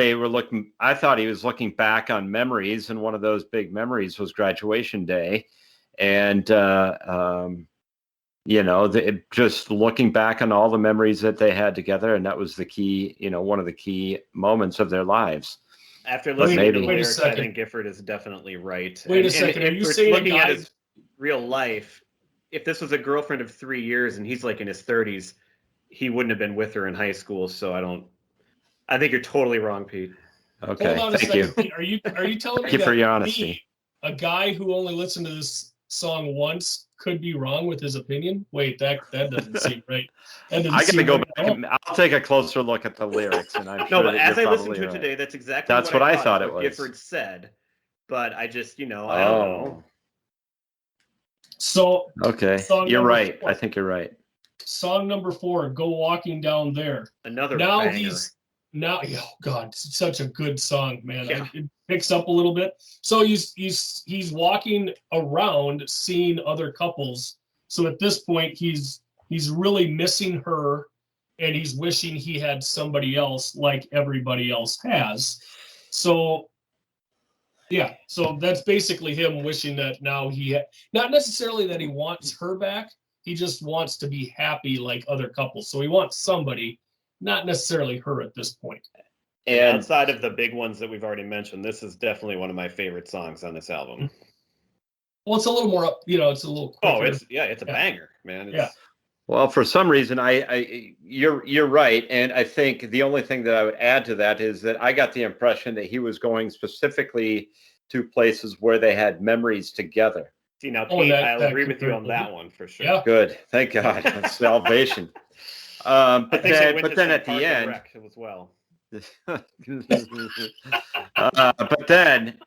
I thought he was looking back on memories, and one of those big memories was graduation day, and just looking back on all the memories that they had together, and that was the key, one of the key moments of their lives. After listening to the lyrics, I think Gifford is definitely right. Wait a second. Are you saying looking at his real life, if this was a girlfriend of 3 years and he's like in his 30s, he wouldn't have been with her in high school. So I think you're totally wrong, Pete. Okay, hold on thank you. Pete, are you telling me thank you for your honesty? A guy who only listened to this song once could be wrong with his opinion? Wait, that doesn't seem right. I got to go back. I'll take a closer look at the lyrics, and I'm sure but as I listened to it today, that's exactly what I thought it was. Gifford said, but I just, I don't know. So okay, you're right. 4. I think you're right. Song number 4, "Go Walking Down There." Another banger. Oh God, such a good song, man. Yeah. It picks up a little bit. So he's walking around seeing other couples. So at this point, he's really missing her, and he's wishing he had somebody else like everybody else has. So yeah, so that's basically him wishing that now not necessarily that he wants her back. He just wants to be happy like other couples. So he wants somebody, not necessarily her at this point. And outside of the big ones that we've already mentioned, this is definitely one of my favorite songs on this album. Well, it's a little more up, it's a little quicker. It's a banger, man. Yeah. Well, for some reason, you're right, and I think the only thing that I would add to that is that I got the impression that he was going specifically to places where they had memories together. See, now, Pete, I'll agree with you on that one for sure. Yeah. Good, thank God, that's salvation. But then at the end, as well. but then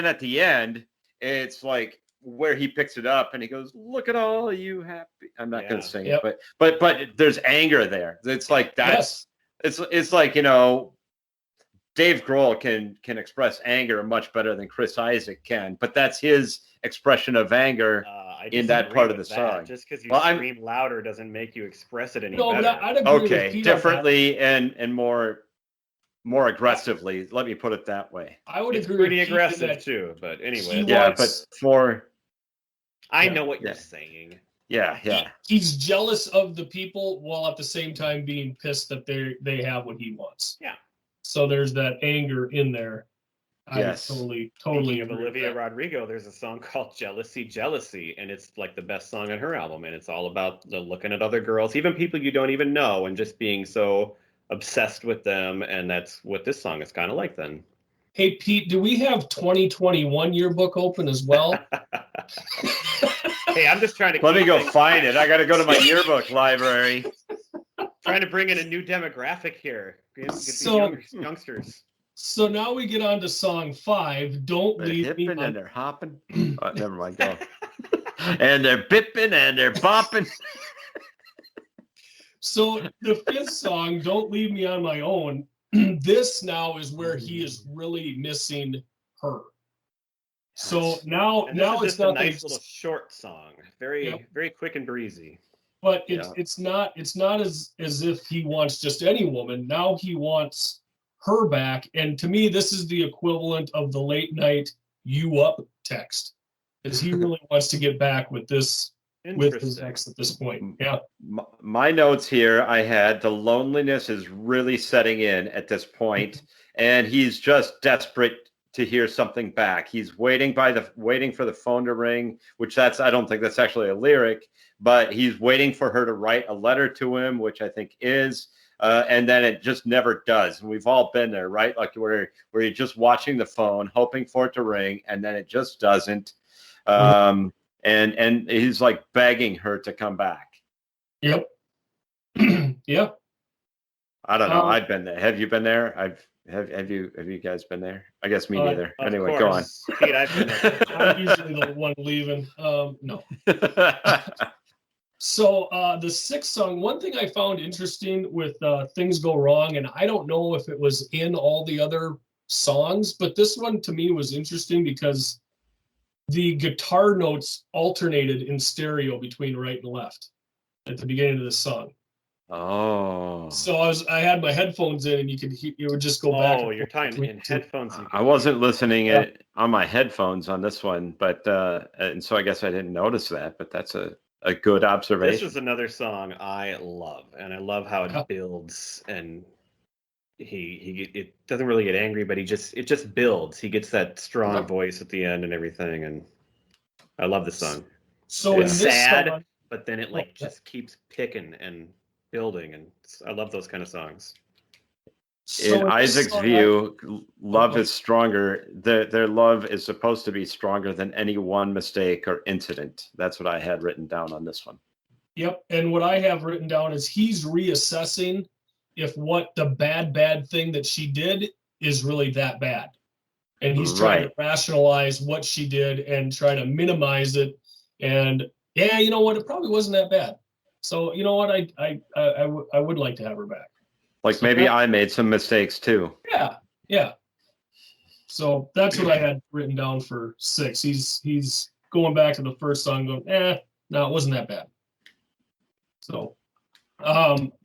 at the end, it's like where he picks it up and he goes, "Look at all you happy." I'm not going to sing it, but there's anger there. It's like it's like Dave Grohl can express anger much better than Chris Isaak can, but that's his expression of anger in that part of the song. Just because you Well, scream louder doesn't make you express it any No, better. but I'd agree with Okay, Pete on that. differently and more aggressively. Let me put it that way. I would It's agree pretty with Pete in aggressive that too, but anyway. he Yeah, wants- but for I Yeah. know what you're Yeah. saying. yeah. he's jealous of the people while at the same time being pissed that they have what he wants. Yeah. So there's that anger in there. Yes. I totally Speaking of agree with Olivia that. Rodrigo, there's a song called Jealousy, Jealousy, and it's like the best song on her album. And it's all about the looking at other girls, even people you don't even know, and just being so obsessed with them. And that's what this song is kind of like then. Hey Pete, do we have 2021 yearbook open as well? Hey, I'm just trying to Let me keep go things- find it. I got to go to my yearbook library. trying to bring in a new demographic here. Get these So- youngsters. So now we get on to song 5. Don't They're leave me hipping on. and they're hopping. Oh, never mind. Go. And they're bipping and they're bopping. So the 5th song, Don't Leave Me on My Own. This now is where he is really missing her. So now And this is it's just not a that nice he's- little short song. Very, Yep. very quick and breezy. but Yeah. it's not as if he wants just any woman. Now he wants her back, and to me this is the equivalent of the late night "you up" text, because he really wants to get back with his Interesting. ex at this point. Yeah, My notes here, I had the loneliness is really setting in at this point, and he's just desperate to hear something back. He's waiting for the phone to ring, which I don't think that's actually a lyric, but he's waiting for her to write a letter to him, which I think is. And then it just never does. And we've all been there, right? Like where you're just watching the phone, hoping for it to ring, and then it just doesn't. And he's like begging her to come back. yep, yep. I don't know. Um, I've been there. Have you been there? Have you guys been there? I guess me neither. Of Anyway, go on. course. Pete, I've been there. I'm usually the one leaving. No. So the 6th song, one thing I found interesting with Things Go Wrong, and I don't know if it was in all the other songs, but this one to me was interesting because the guitar notes alternated in stereo between right and left at the beginning of the song. Oh. So I had my headphones in, and it would just go back. Oh, and you're forth talking between in the two. headphones. I wasn't listening Yeah. it on my headphones on this one, but and so I guess I didn't notice that, but that's a good This observation. is another song I love, and I love how Yeah. it builds. And it doesn't really get angry, but it just builds. He gets that strong Yeah. voice at the end and everything, and I love the song. So in It's this sad, song, but then it yeah. just keeps picking and building, and I love those kind of songs. In this Isaac's song, view, love Okay. is stronger. Their love is supposed to be stronger than any one mistake or incident. That's what I had written down on this one. Yep. And what I have written down is he's reassessing if what the bad thing that she did is really that bad. And he's trying to rationalize what she did and try to minimize it. And yeah, you know what? It probably wasn't that bad. So you know what? I would like to have her back. Like So maybe that- I made some mistakes too. Yeah. So that's what I had written down for 6. He's going back to the first song, going, no, it wasn't that bad. So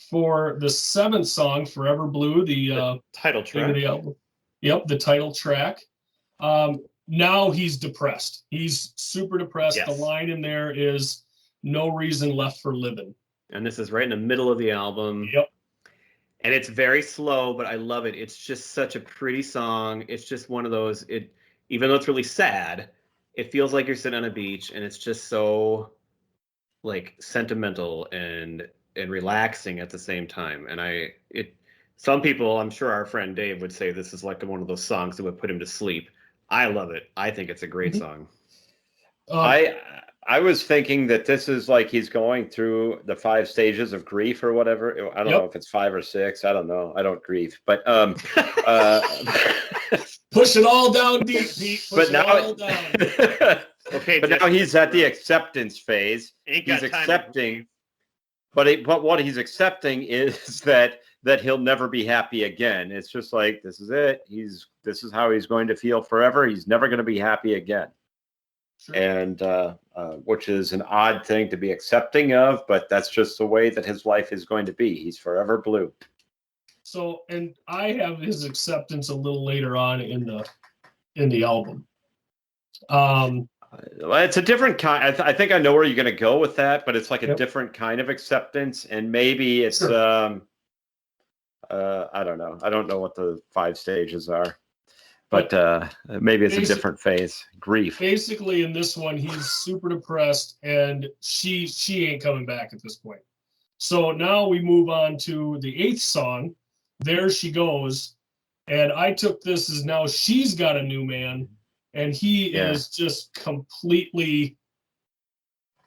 for the 7th song, Forever Blue, the Title name track. of the album. Yep, the title track. Now he's depressed. He's super depressed. Yes. The line in there is "No reason left for living." And this is right in the middle of the album. Yep. And it's very slow, but I love it. It's just such a pretty song. It's just one of those, even though it's really sad, it feels like you're sitting on a beach, and it's just so like sentimental and relaxing at the same time. And some people, I'm sure our friend Dave would say this is like one of those songs that would put him to sleep. I love it. I think it's a great Mhm. song. I was thinking that this is like he's going through the 5 stages of grief or whatever. I don't know if it's 5 or 6. I don't know. I don't grieve, but Push it all down deep, Pete. Push but it now all down. Okay, but now he's at the acceptance phase. Ain't He's got time to accepting, but what he's accepting is that that he'll never be happy again. It's just like, this is it. This is how he's going to feel forever. He's never going to be happy again. Sure. And which is an odd thing to be accepting of, but that's just the way that his life is going to be. He's forever blue. So, and I have his acceptance a little later on in the album. It's a different kind. I think I know where you're going to go with that, but it's like a different kind of acceptance, and maybe it's sure. I don't know. I don't know what the 5 stages are, but maybe it's a different phase. Grief. Basically, in this one, he's super depressed, and she ain't coming back at this point. So now we move on to the 8th song. There She Goes, and I took this as now she's got a new man. And he is just completely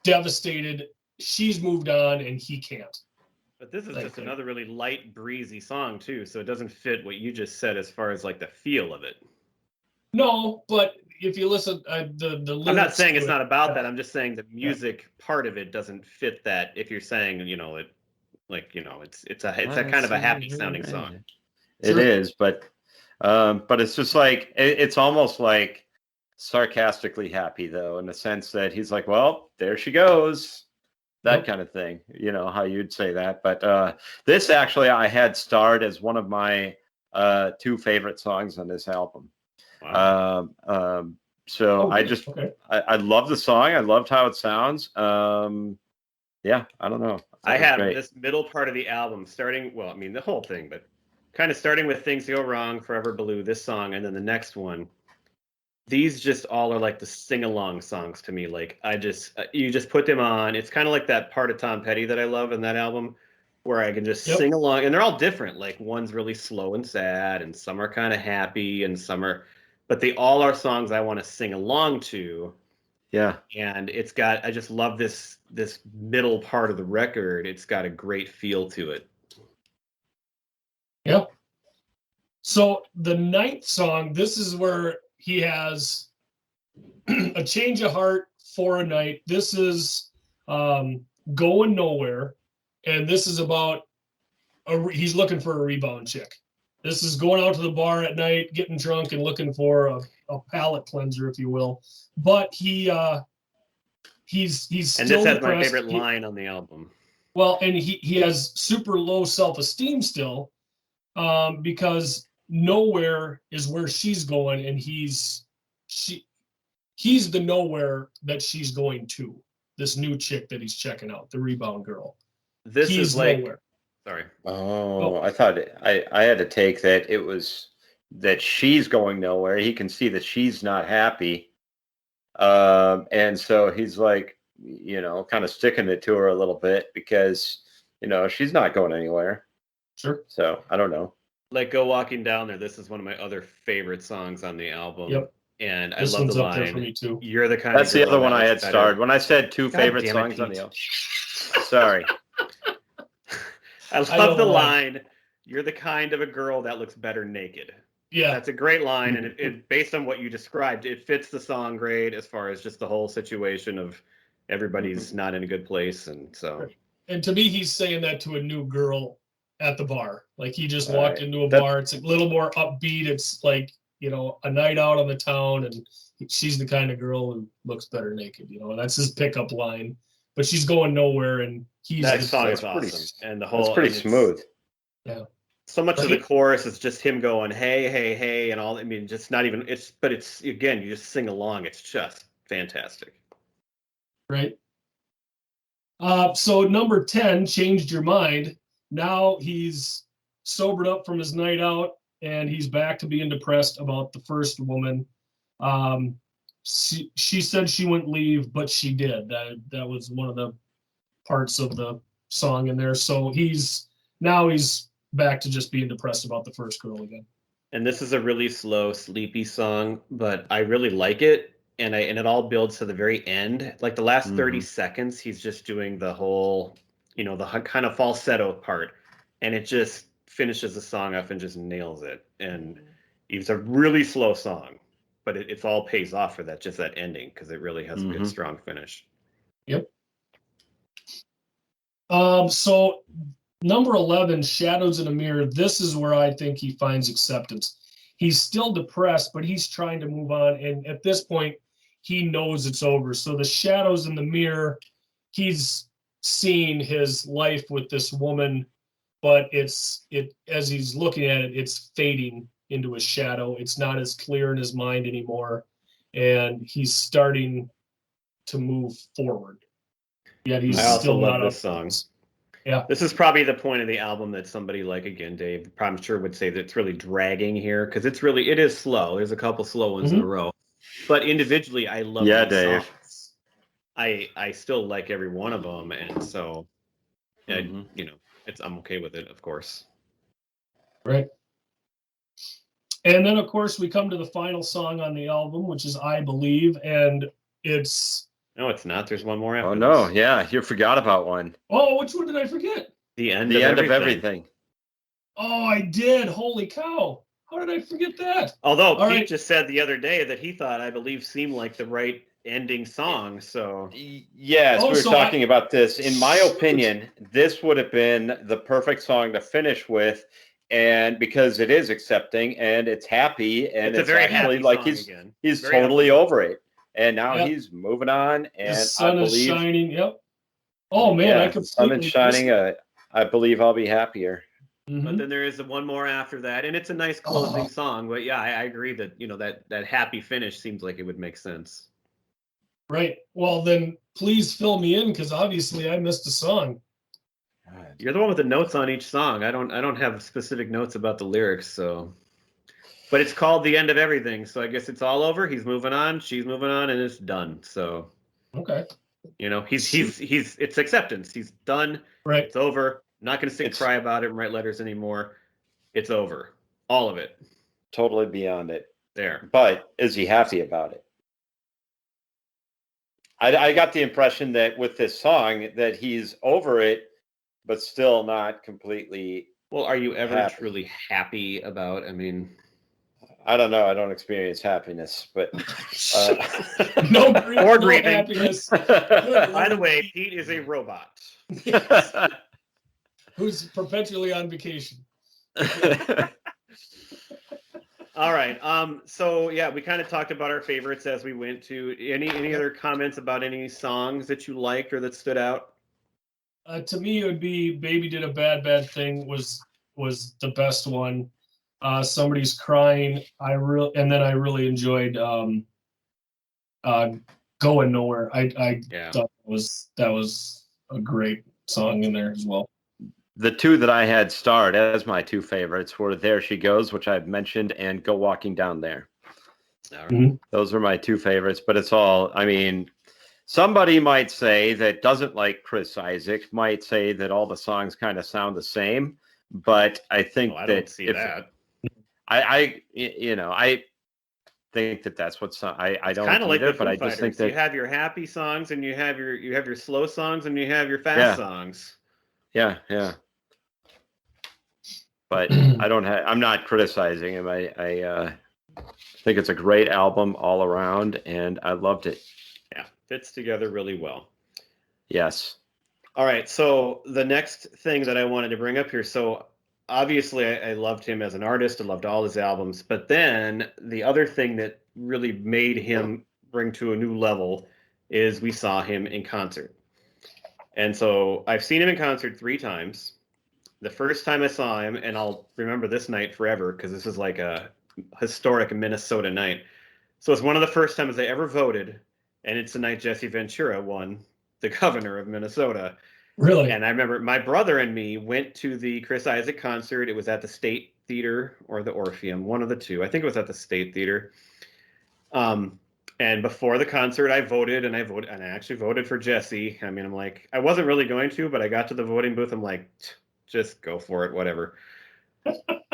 devastated. She's moved on, and he can't. But this is just another really light, breezy song, too. So it doesn't fit what you just said as far as like the feel of it. No, but if you listen, the lyrics. I'm not saying it's not about that. I'm just saying the music part of it doesn't fit that. If you're saying, it's a kind of a happy sounding song. It is, but it's just like it's almost like sarcastically happy, though, in the sense that he's like, well, there she goes, that kind of thing, how you'd say that. But this actually I had starred as one of my 2 favorite songs on this album. Wow. I love the song. I loved how it sounds. I don't know. I have this middle part of the album the whole thing, but kind of starting with Things Go Wrong, Forever Blue, this song, and then the next one. These just all are like the sing-along songs to me. Like you just put them on. It's kind of like that part of Tom Petty that I love in that album, where I can just sing along, and they're all different. Like one's really slow and sad, and some are kind of happy, and but they all are songs I want to sing along to. Yeah. And I just love this middle part of the record. It's got a great feel to it. Yep. So the 9th song, this is where he has a change of heart for a night. This is Going Nowhere, and this is about he's looking for a rebound chick. This is going out to the bar at night, getting drunk, and looking for a palate cleanser, if you will. But he's still and this has depressed. My favorite line on the album. Well, and he has super low self-esteem still, because nowhere is where she's going, and he's the nowhere that she's going to. This new chick that he's checking out, the rebound girl. He's is like nowhere. Sorry. Oh, I thought I had to take that it was that she's going nowhere. He can see that she's not happy, and so he's like, kind of sticking it to her a little bit because she's not going anywhere. Sure. So I don't know. Like Go Walking Down There. This is one of my other favorite songs on the album. Yep. And this I love the line. Up there for me too. You're the kind. That's of the other one I had better. starred. When I said 2 favorite songs on the album. Sorry. I love the line. You're the kind of a girl that looks better naked. Yeah. That's a great line, and it based on what you described, it fits the song great as far as just the whole situation of everybody's not in a good place, and so. And to me, he's saying that to a new girl at the bar. Like he just walked into a bar. It's a little more upbeat. It's like, a night out on the town, and she's the kind of girl who looks better naked, and that's his pickup line. But she's going nowhere, and that song is awesome. And the whole, it's pretty smooth. Yeah. So much of the chorus is just him going, hey, hey, hey, and all. I mean, just not even, but it's, again, you just sing along. It's just fantastic. Right. So number 10, Changed Your Mind. Now he's sobered up from his night out, and he's back to being depressed about the first woman. She said she wouldn't leave, but she did. That was one of the parts of the song in there. So he's back to just being depressed about the first girl again. And this is a really slow, sleepy song, but I really like it. And it all builds to the very end. Like the last 30 seconds, he's just doing the whole, the kind of falsetto part. And it just finishes the song off and just nails it. And it's a really slow song, but it all pays off for that, just that ending, because it really has a good, strong finish. Yep. So number 11, Shadows in a Mirror, this is where I think he finds acceptance. He's still depressed, but he's trying to move on. And at this point, he knows it's over. So the shadows in the mirror, he's seeing his life with this woman, but as he's looking at it, it's fading into a shadow. It's not as clear in his mind anymore. And he's starting to move forward. Yet he's I also still love not this up. song. Yeah. This is probably the point of the album that somebody like, again, Dave, I'm sure would say that it's really dragging here, because it is slow. There's a couple slow ones in a row. But individually, I love these Dave. songs. I still like every one of them, and so, I'm okay with it, of course. Right. And then, of course, we come to the final song on the album, which is I Believe, and it's... No, it's not. There's one more after Oh, no. this. Yeah, you forgot about one. Oh, which one did I forget? The end The of end everything. of everything. Oh, I did. Holy cow. How did I forget that? Although All Pete right. just said the other day that he thought I Believe seemed like the right ending song, so... Yes, Oh, we were so talking about this. In my opinion, this would have been the perfect song to finish with, and because it is accepting and it's happy, and It's a very actually happy like song he's again. he's Very totally happy. over it, and now Yep. he's moving on. And The sun I is believe, shining. Yep. Oh, man, I the sun completely is shining. missed I believe I'll be happier. it. But then there is one more after that, and it's a nice closing song. But yeah, I agree that that happy finish seems like it would make sense. Right. Well, then please fill me in, because obviously I missed a song. You're the one with the notes on each song. I don't have specific notes about the lyrics, so. But it's called The End of Everything, so I guess it's all over. He's moving on, she's moving on, and it's done. So. Okay. It's acceptance. He's done. Right. It's over. Not going to sit and cry about it and write letters anymore. It's over. All of it. Totally beyond it. There. But is he happy about it? I got the impression that with this song that he's over it, but still not completely. Well, are you ever happy. truly happy about? I mean, I don't know. I don't experience happiness, but No grief, Or no grieving. happiness. by the way, Pete is a robot. Who's perpetually on vacation. All right. So yeah, we kind of talked about our favorites as we went to. Any other comments about any songs that you liked or that stood out? To me, it would be "Baby Did a Bad Bad Thing" was the best one. Somebody's crying. I really enjoyed "Going Nowhere." I thought that was a great song in there as well. The two that I had starred as my two favorites were "There She Goes," which I've mentioned, and "Go Walking Down There." All right. Mm-hmm. Those are my two favorites, but it's all, I mean, somebody might say that doesn't like Chris Isaak might say that all the songs kind of sound the same, but I think I don't see that. I think that that's what I don't kind of like either, the but Foo I just Fighters. think that you have your happy songs and you have your slow songs and you have your fast songs. Yeah. But I'm not criticizing him. I think it's a great album all around, and I loved it. Yeah, fits together really well. Yes. All right, so the next thing that I wanted to bring up here, so obviously I loved him as an artist. I loved all his albums, but then the other thing that really made him bring to a new level is we saw him in concert. And so I've seen him in concert 3 times. The first time I saw him, and I'll remember this night forever because this is like a historic Minnesota night. So it's one of the first times I ever voted, and it's the night Jesse Ventura won the governor of Minnesota. Really? And I remember my brother and me went to the Chris Isaak concert. It was at the State Theater or the Orpheum, one of the two. I think it was at the State Theater. And before the concert, I voted, and I actually voted for Jesse. I mean, I'm like, I wasn't really going to, but I got to the voting booth. I'm like, just go for it, whatever.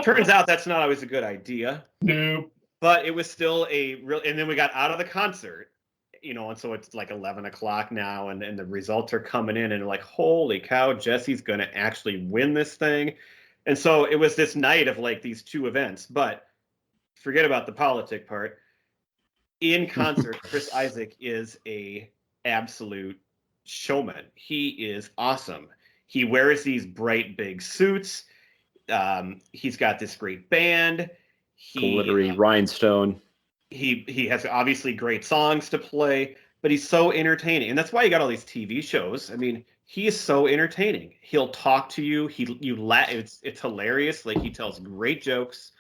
Turns out that's not always a good idea. Nope. But it was still a real. And then we got out of the concert, and so it's like 11 o'clock now, and the results are coming in, and like, holy cow, Jesse's going to actually win this thing. And so it was this night of like these 2 events. But forget about the politic part. In concert, Chris Isaak is a absolute showman. He is awesome. he wears these bright big suits. He's got this great band. Glittery rhinestone. He has obviously great songs to play, but he's so entertaining, and that's why he got all these TV shows. I mean, he is so entertaining. He'll talk to you. It's hilarious. Like, he tells great jokes,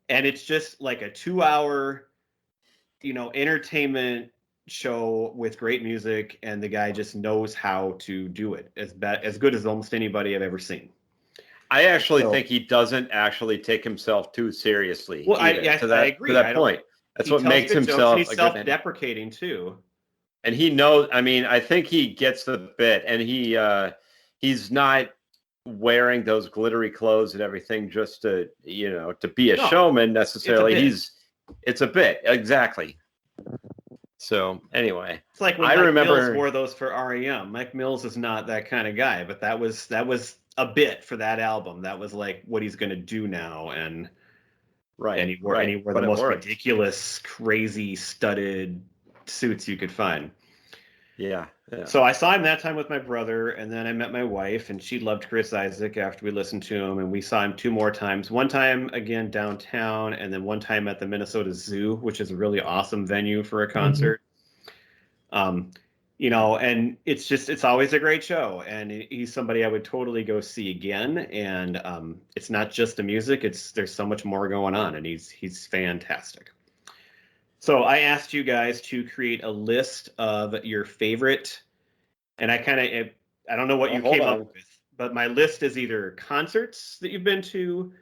and it's just like a 2 hour, entertainment show with great music, and the guy just knows how to do it as good as almost anybody I've ever seen. I actually think he doesn't actually take himself too seriously. Well, I agree. To that point. That's what makes himself. He's self-deprecating too. And he knows. I mean, I think he gets the bit, and he's not wearing those glittery clothes and everything just to be a showman necessarily. It's a bit, exactly. So anyway, it's like when Mike Mills wore those for REM. Mike Mills is not that kind of guy, but that was a bit for that album. That was like what he's going to do now, and he wore the most ridiculous, crazy, studded suits you could find. Yeah. So I saw him that time with my brother, and then I met my wife, and she loved Chris Isaak after we listened to him, and we saw him 2 more times. One time again downtown, and then one time at the Minnesota Zoo, which is a really awesome venue for a concert. And it's always a great show, and he's somebody I would totally go see again. And it's not just the music; there's so much more going on, and he's fantastic. So I asked you guys to create a list of your favorite, and I don't know what you came up with, but my list is either concerts that you've been to,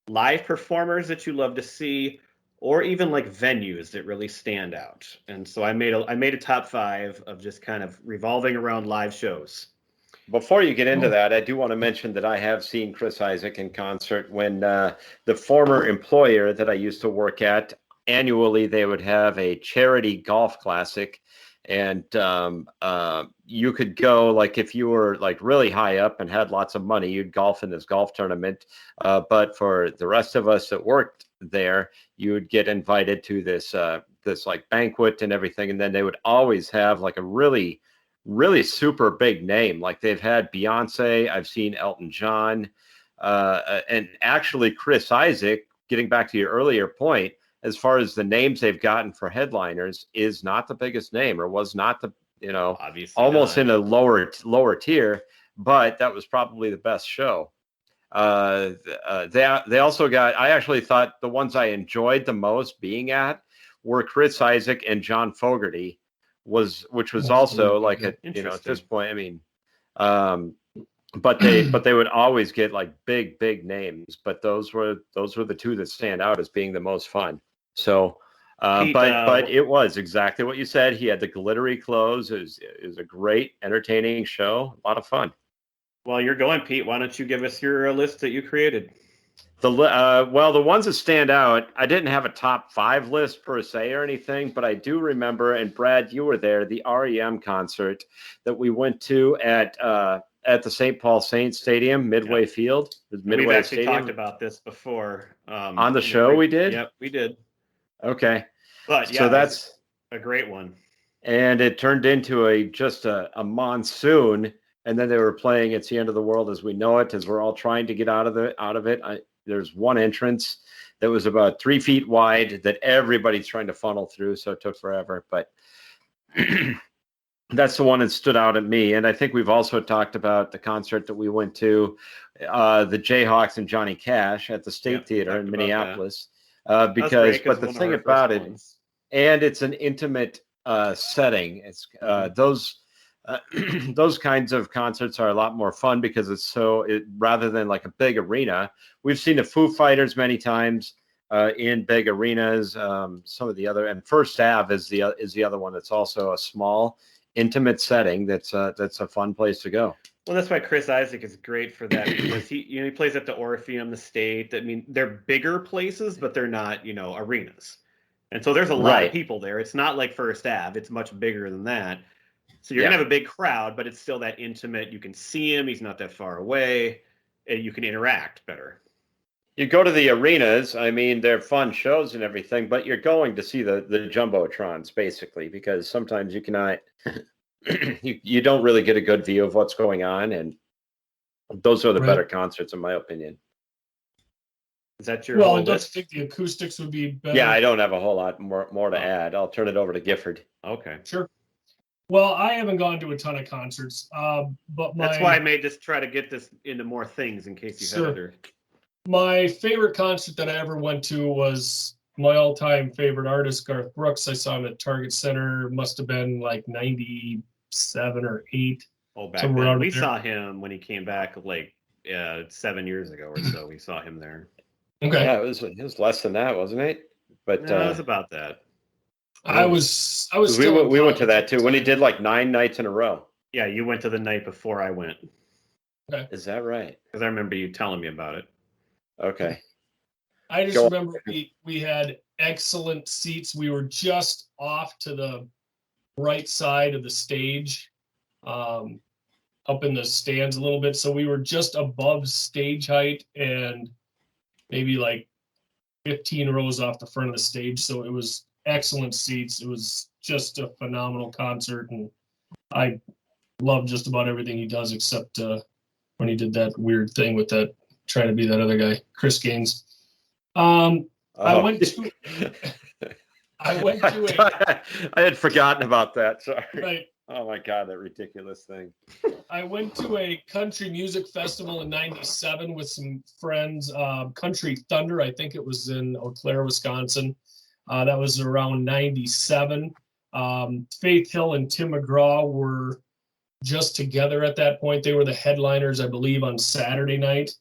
live performers that you love to see, or even like venues that really stand out. And so I made a top 5 of just kind of revolving around live shows. Before you get into that, I do want to mention that I have seen Chris Isaak in concert when the former employer that I used to work at, annually they would have a charity golf classic, and you could go, like, if you were like really high up and had lots of money, you'd golf in this golf tournament, but for the rest of us that worked there, you would get invited to this like banquet and everything, and then they would always have like a really, really super big name. Like, they've had Beyonce, I've seen Elton John, and actually Chris Isaak, getting back to your earlier point, as far as the names they've gotten for headliners, is not the biggest name, or was not the, obviously almost not. in a lower tier, but that was probably the best show. They also got, I actually thought the ones I enjoyed the most being at were Chris Isaak and John Fogerty, which was also like at this point, I mean, but they would always get like big names, but those were the 2 that stand out as being the most fun. So, Pete, but it was exactly what you said. He had the glittery clothes. It was a great, entertaining show. A lot of fun. While you're going, Pete, why don't you give us your list that you created? The ones that stand out, I didn't have a top 5 list per se or anything, but I do remember, and Brad, you were there, the REM concert that we went to at the St. Paul Saints Stadium, Midway Field. We've actually talked about this before. On the show we did? Yep, we did. Okay. But yeah, so that's a great one. And it turned into a monsoon, and then they were playing It's the End of the World as We Know It, as we're all trying to get out of it. There's one entrance that was about 3 feet wide that everybody's trying to funnel through, so it took forever. But that's the one that stood out at me. And I think we've also talked about the concert that we went to, the Jayhawks and Johnny Cash at the State Theater in Minneapolis. But the thing about it, and it's an intimate setting. It's those kinds of concerts are a lot more fun because rather than like a big arena. We've seen the Foo Fighters many times in big arenas. Some of the other, and First Ave is the other one that's also a small, intimate setting. That's a fun place to go. Well, that's why Chris Isaak is great for that, because he plays at the Orpheum, the State. I mean, they're bigger places, but they're not arenas, and so there's a lot of people there. It's not like First Ave; it's much bigger than that. So you're gonna have a big crowd, but it's still that intimate. You can see him; he's not that far away, and you can interact better. You go to the arenas. I mean, they're fun shows and everything, but you're going to see the jumbotrons basically, because sometimes you cannot. You don't really get a good view of what's going on, and Those are the Right. better concerts, in my opinion. Is that your Well, whole don't you list? think the acoustics would be better? Yeah, I don't have a whole lot more to add. I'll turn it over to Gifford. Okay. Sure. Well, I haven't gone to a ton of concerts, but That's why I may just try to get this into more things in case you Sure. had other. my favorite concert that I ever went to was my all-time favorite artist, Garth Brooks. I saw him at Target Center. Must have been like 97 or 8. Oh, back Somewhere then out we there. saw him when he came back like 7 years ago or so. We saw him there. Okay. Yeah, it was less than that, wasn't it? But No, it was about that. I was we still in went to college that at too the when he time. did like 9 nights in a row. Yeah, you went to the night before I went Is that right? because I remember you telling me about it. Okay. I just Go on. remember we had excellent seats. We were just off to the right side of the stage, up in the stands a little bit. So we were just above stage height and maybe like 15 rows off the front of the stage. So it was excellent seats. It was just a phenomenal concert. And I love just about everything he does except when he did that weird thing with that, trying to be that other guy, Chris Gaines. I went to a I had forgotten about that. Sorry. right. Oh my God, that ridiculous thing. I went to a country music festival in '97 with some friends. Country Thunder, I think it was in Eau Claire, Wisconsin. That was around '97. Faith Hill and Tim McGraw were just together at that point. They were the headliners, I believe, on Saturday night.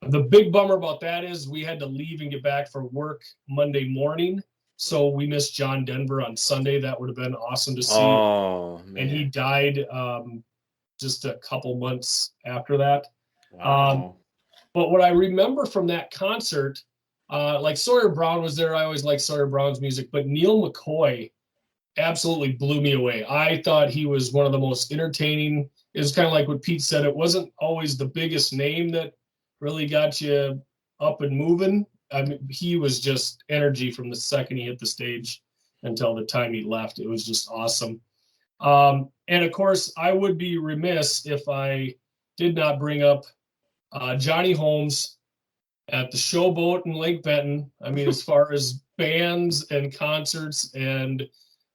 The big bummer about that is we had to leave and get back for work Monday morning. So we missed John Denver on Sunday. That would have been awesome to see. Oh, man. And he died just a couple months after that. Wow. But what I remember from that concert, like Sawyer Brown was there. I always liked Sawyer Brown's music, but Neil McCoy absolutely blew me away. I thought he was one of the most entertaining. It was kind of like what Pete said. It wasn't always the biggest name that really got you up and moving. I mean, he was just energy from the second he hit the stage until the time he left. It was just awesome. And of course, I would be remiss if I did not bring up Johnny Holmes at the Showboat in Lake Benton. I mean, as far as bands and concerts and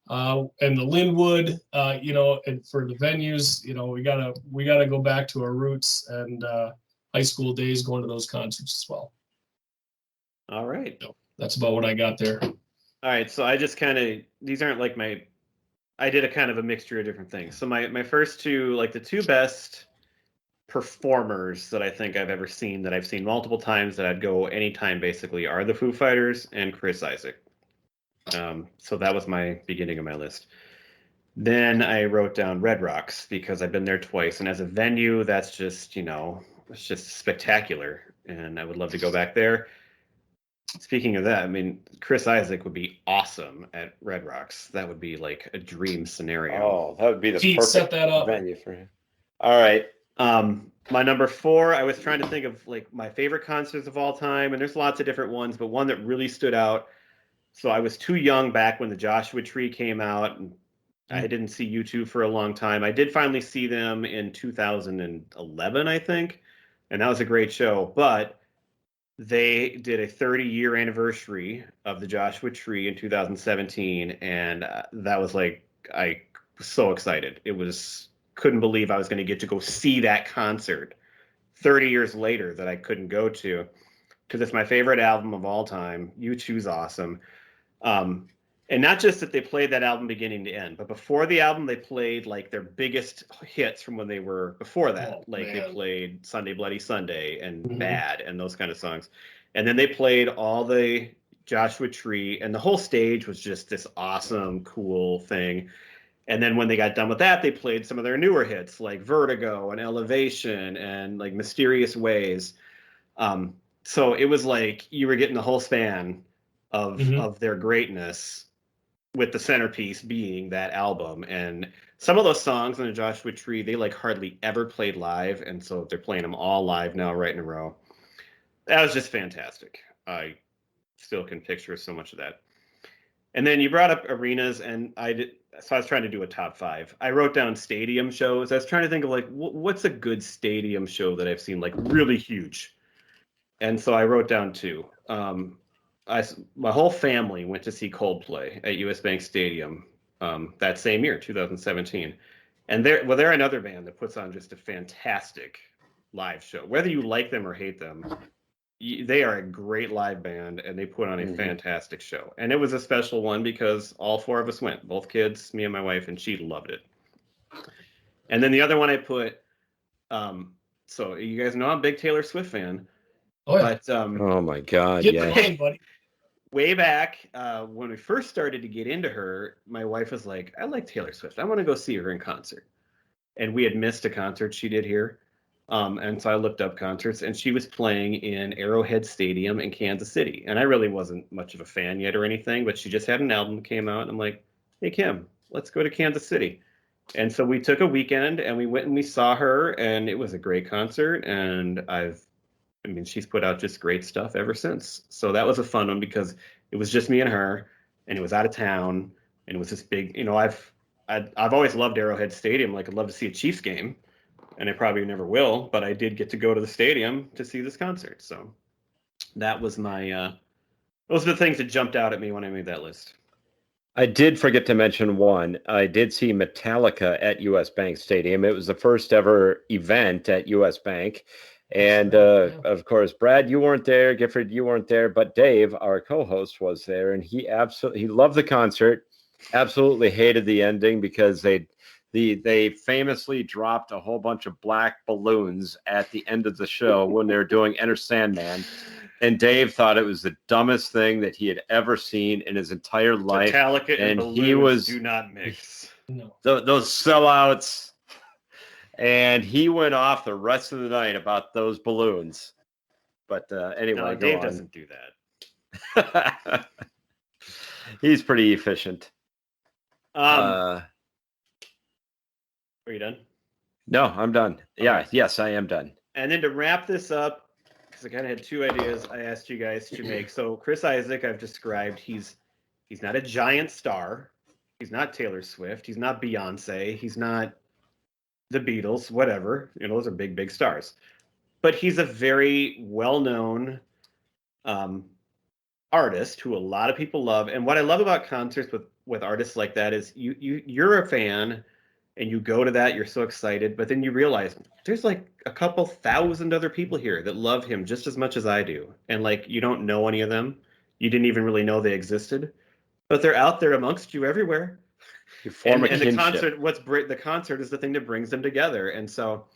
the Linwood, and for the venues, we gotta go back to our roots and high school days, going to those concerts as well. All right. So that's about what I got there. All right. So I just these aren't like I did a kind of a mixture of different things. So my first two, like the two best performers that I think I've ever seen, that I've seen multiple times, that I'd go anytime basically, are the Foo Fighters and Chris Isaak. So that was my beginning of my list. Then I wrote down Red Rocks because I've been there twice, and as a venue, that's just, it's just spectacular, and I would love to go back there. Speaking of that, I mean, Chris Isaak would be awesome at Red Rocks. That would be like a dream scenario. Oh, that would be the Pete, perfect set that up. venue for him. All right. My number 4, I was trying to think of like my favorite concerts of all time, and there's lots of different ones, but one that really stood out. So I was too young back when the Joshua Tree came out, and I didn't see U2 for a long time. I did finally see them in 2011, I think, and that was a great show. But they did a 30-year anniversary of the Joshua Tree in 2017, and that was like, I was so excited. Couldn't believe I was going to get to go see that concert 30 years later that I couldn't go to, because it's my favorite album of all time. U2's awesome. And not just that they played that album beginning to end, but before the album, they played like their biggest hits from when they were before that. They played Sunday Bloody Sunday and Bad and those kind of songs. And then they played all the Joshua Tree, and the whole stage was just this awesome, cool thing. And then when they got done with that, they played some of their newer hits like Vertigo and Elevation and like Mysterious Ways. So it was like you were getting the whole span of their greatness, with the centerpiece being that album. And some of those songs on the Joshua Tree, they like hardly ever played live. And so they're playing them all live now, right in a row. That was just fantastic. I still can picture so much of that. And then you brought up arenas, and so I was trying to do a top 5. I wrote down stadium shows. I was trying to think of like what's a good stadium show that I've seen like really huge. And so I wrote down 2. My whole family went to see Coldplay at US Bank Stadium that same year, 2017. And they're another band that puts on just a fantastic live show. Whether you like them or hate them, they are a great live band, and they put on a fantastic show. And it was a special one because all 4 of us went, both kids, me and my wife, and she loved it. And then the other one I put, so you guys know I'm a big Taylor Swift fan. Oh, yeah. But oh my God, Get yeah. the line, buddy. Way back when we first started to get into her, my wife was like, I like Taylor Swift. I want to go see her in concert. And we had missed a concert she did here. And so I looked up concerts, and she was playing in Arrowhead Stadium in Kansas City. And I really wasn't much of a fan yet or anything, but she just had an album that came out. And I'm like, hey, Kim, let's go to Kansas City. And so we took a weekend, and we went and we saw her, and it was a great concert. And she's put out just great stuff ever since. So that was a fun one because it was just me and her, and it was out of town, and it was this big, I've always loved Arrowhead Stadium. Like, I'd love to see a Chiefs game, and I probably never will, but I did get to go to the stadium to see this concert. So that was those are the things that jumped out at me when I made that list. I did forget to mention one. I did see Metallica at US Bank Stadium. It was the first ever event at US Bank. And of course, Brad, you weren't there. Gifford, you weren't there. But Dave, our co-host, was there, and he loved the concert. Absolutely hated the ending because they famously dropped a whole bunch of black balloons at the end of the show when they were doing Enter Sandman. And Dave thought it was the dumbest thing that he had ever seen in his entire life. Metallica and balloons do not mix. No. Those sellouts. And he went off the rest of the night about those balloons. But anyway, no, Dave doesn't do that. He's pretty efficient. Are you done? No, I'm done. Yeah, yes, I am done. And then to wrap this up, because I kind of had 2 ideas I asked you guys to make. So Chris Isaak, I've described, he's not a giant star. He's not Taylor Swift. He's not Beyonce. He's not the Beatles, whatever. Those are big, big stars. But he's a very well-known artist who a lot of people love. And what I love about concerts with artists like that is you're a fan and you go to that, you're so excited, but then you realize there's like a couple thousand other people here that love him just as much as I do. And like, you don't know any of them. You didn't even really know they existed, but they're out there amongst you everywhere. You form and the concert, the concert is the thing that brings them together. And so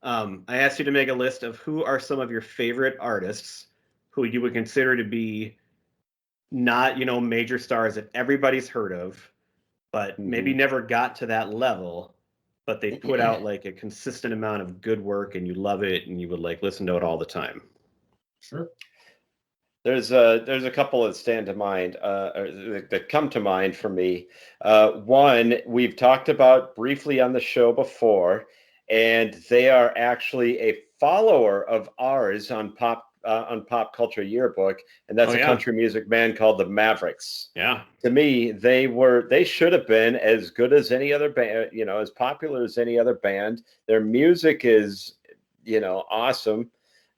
I asked you to make a list of who are some of your favorite artists who you would consider to be not, major stars that everybody's heard of, but maybe never got to that level, but they put out like a consistent amount of good work and you love it and you would like listen to it all the time. Sure. There's a couple that stand to mind, or that come to mind for me. One we've talked about briefly on the show before, and they are actually a follower of ours on Pop Culture Yearbook, and that's a country music band called the Mavericks. Yeah. To me, they should have been as good as any other band, as popular as any other band. Their music is, awesome.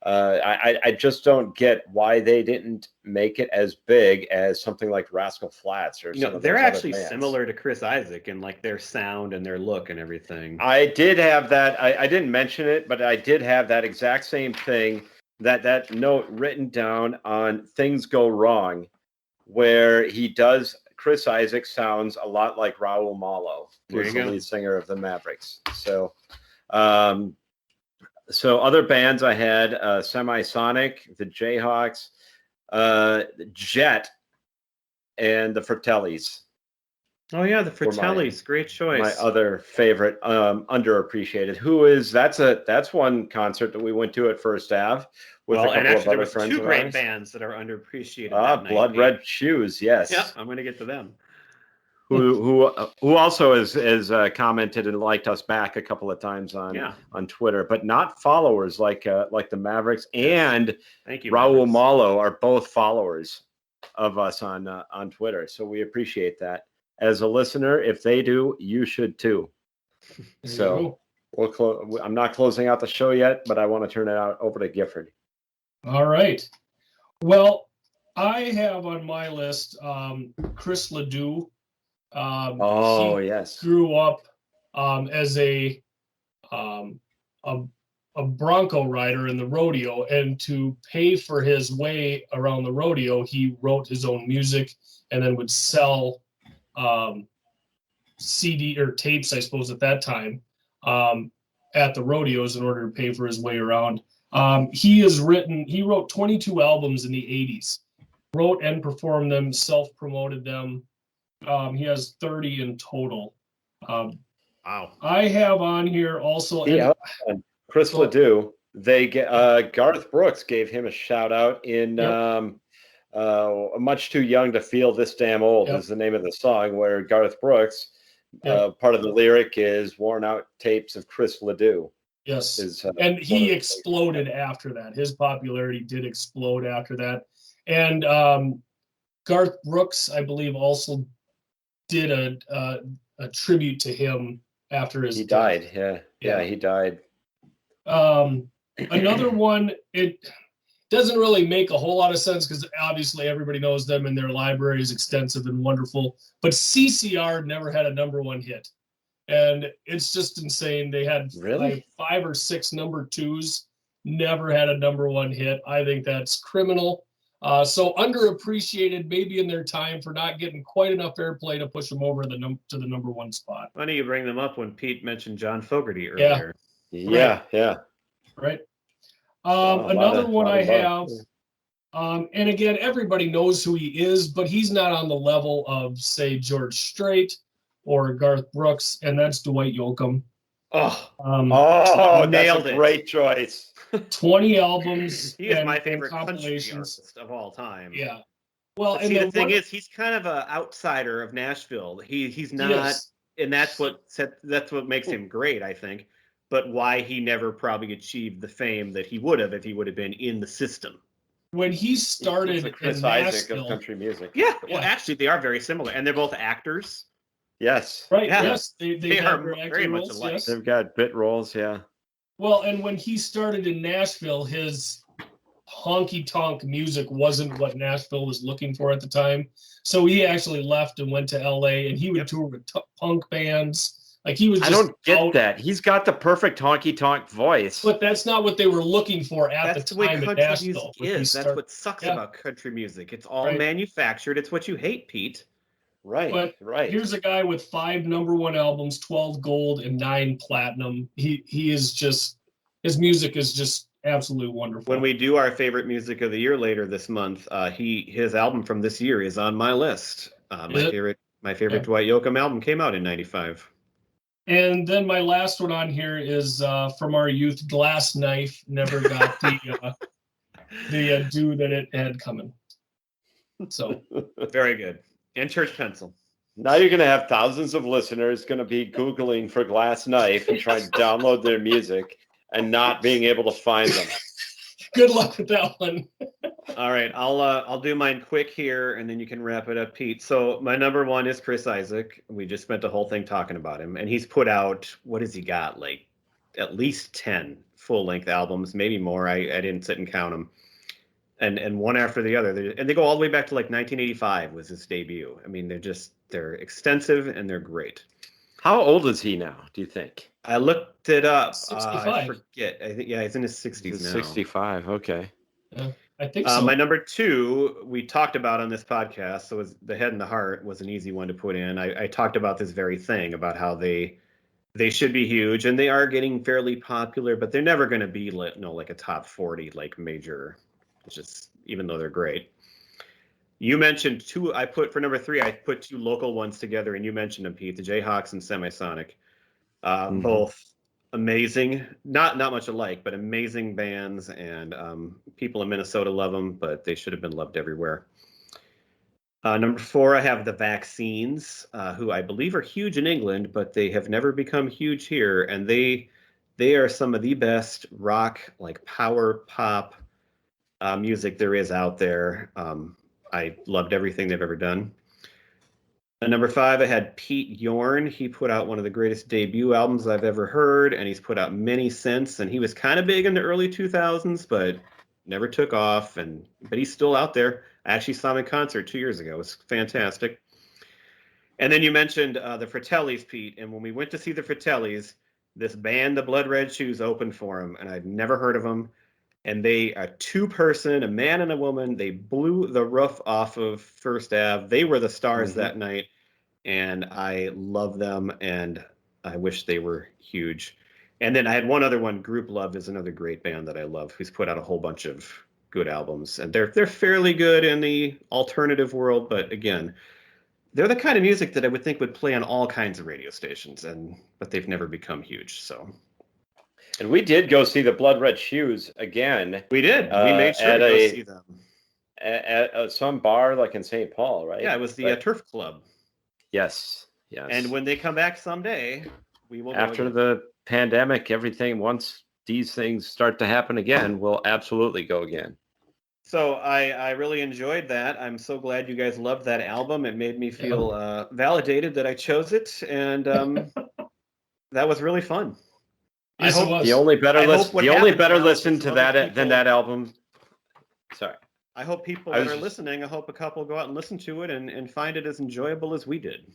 I just don't get why they didn't make it as big as something like Rascal Flatts or something. They're actually similar to Chris Isaak in like their sound and their look and everything. I did have that. I didn't mention it, but I did have that exact same thing, that note written down on Things Go Wrong, where Chris Isaak sounds a lot like Raul Malo, who's the lead singer of the Mavericks. So, So other bands I had, Semisonic, the Jayhawks, Jet, and the Fratellis. Oh yeah, the Fratellis, great choice. My other favorite, underappreciated. That's one concert that we went to at First Ave with a couple of other friends. 2 great bands that are underappreciated. Blood Red Shoes, yes. Yeah, I'm going to get to them. Who also has commented and liked us back a couple of times on Twitter, but not followers like the Mavericks and Thank you, Raul Mavericks. Malo are both followers of us on Twitter, so we appreciate that. as a listener. If they do, you should too. So I'm not closing out the show yet, but I want to turn it out over to Gifford. All right. Well, I have on my list Chris Ledoux. Yes. Grew up as a bronco rider in the rodeo, and to pay for his way around the rodeo, he wrote his own music and then would sell CD or tapes, I suppose, at that time at the rodeos in order to pay for his way around. He wrote 22 albums in the 80s, wrote and performed them, self-promoted them. He has 30 in total. Wow. I have on here also. Chris Ledoux. They get Garth Brooks gave him a shout out in "Much Too Young to Feel This Damn Old" is the name of the song. Where Garth Brooks, part of the lyric is "worn out tapes of Chris Ledoux." Yes, and he exploded after that. His popularity did explode after that, and Garth Brooks, I believe, also did a tribute to him after his death. Died. Yeah, he died. Another one, it doesn't really make a whole lot of sense because obviously everybody knows them and their library is extensive and wonderful, but CCR never had a number one hit. And it's just insane. They had like 5 or 6 number 2s, never had a number one hit. I think that's criminal. So underappreciated, maybe in their time for not getting quite enough airplay to push them over to the number one spot. Funny you bring them up when Pete mentioned John Fogerty earlier. Yeah. Right. Another one I have, and again, everybody knows who he is, but he's not on the level of, say, George Strait or Garth Brooks, and that's Dwight Yoakam. Nailed it. Great choice. 20 albums. He is my favorite country artist of all time. Yeah. Well, and the thing is, he's kind of an outsider of Nashville. He's not, and that's what makes him great, I think. But why he never probably achieved the fame that he would have if he would have been in the system. When he started in Chris Isaak of country music. Yeah. Well, actually, they are very similar, and they're both actors. Yes. Right. Yeah. Yes. They are very much roles, alike. yes. They've got bit roles. Yeah. Well, and when he started in Nashville, his honky-tonk music wasn't what Nashville was looking for at the time. So he actually left and went to LA, and he would tour with punk bands. Like he was. I don't get that. He's got the perfect honky-tonk voice. But that's not what they were looking for at the time in Nashville. That's what sucks about country music. It's all manufactured. It's what you hate, Pete. Right. Here's a guy with 5 number one albums, 12 gold and 9 platinum. He is just, his music is just absolutely wonderful. When we do our favorite music of the year later this month, his album from this year is on my list. My favorite Dwight Yoakam album came out in '95. And then my last one on here is from our youth, Glass Knife. Never got the due that it had coming. So very good. And church pencil. Now you're going to have thousands of listeners going to be Googling for Glass Knife and trying to download their music and not being able to find them. Good luck with that one. All right, I'll do mine quick here, and then you can wrap it up, Pete. So my number one is Chris Isaak. We just spent the whole thing talking about him, and he's put out, what has he got? Like at least 10 full-length albums, maybe more. I didn't sit and count them. And one after the other. And they go all the way back to like 1985 was his debut. I mean, they're extensive and they're great. How old is he now, do you think? I looked it up. 65. I forget. I think, he's in his 60s now. 65, okay. Yeah, I think so. My number 2, we talked about on this podcast, so was The Head and the Heart was an easy one to put in. I talked about this very thing, about how they should be huge, and they are getting fairly popular, but they're never going to be like a top 40, like major, just even though they're great. You mentioned 2. I put for number 3. I put 2 local ones together, and you mentioned them, Pete. The Jayhawks and Semisonic, both amazing. Not much alike, but amazing bands, and people in Minnesota love them, but they should have been loved everywhere. Number 4, I have the Vaccines, who I believe are huge in England, but they have never become huge here, and they are some of the best rock, like power pop music there is out there. I loved everything they've ever done. At number 5, I had Pete Yorn. He put out one of the greatest debut albums I've ever heard, and he's put out many since. And he was kind of big in the early 2000s, but never took off. But he's still out there. I actually saw him in concert 2 years ago. It was fantastic. And then you mentioned the Fratellis, Pete. And when we went to see the Fratellis, this band, the Blood Red Shoes, opened for him, and I'd never heard of them. And they are 2-person, a man and a woman. They blew the roof off of First Ave. They were the stars that night, and I love them, and I wish they were huge. And then I had one other one. Group Love is another great band that I love, who's put out a whole bunch of good albums, and they're fairly good in the alternative world. But again, they're the kind of music that I would think would play on all kinds of radio stations, but they've never become huge. So. And we did go see the Blood Red Shoes again. We did. We made sure to go see them. At some bar like in St. Paul, right? Yeah, it was the Turf Club. Yes. And when they come back someday, we will. After the pandemic, once these things start to happen again, we'll absolutely go again. So I really enjoyed that. I'm so glad you guys loved that album. It made me feel validated that I chose it, and that was really fun. Yes, I hope it the only better listen to that people, than that album. Sorry. I hope people that are listening, I hope a couple go out and listen to it and find it as enjoyable as we did.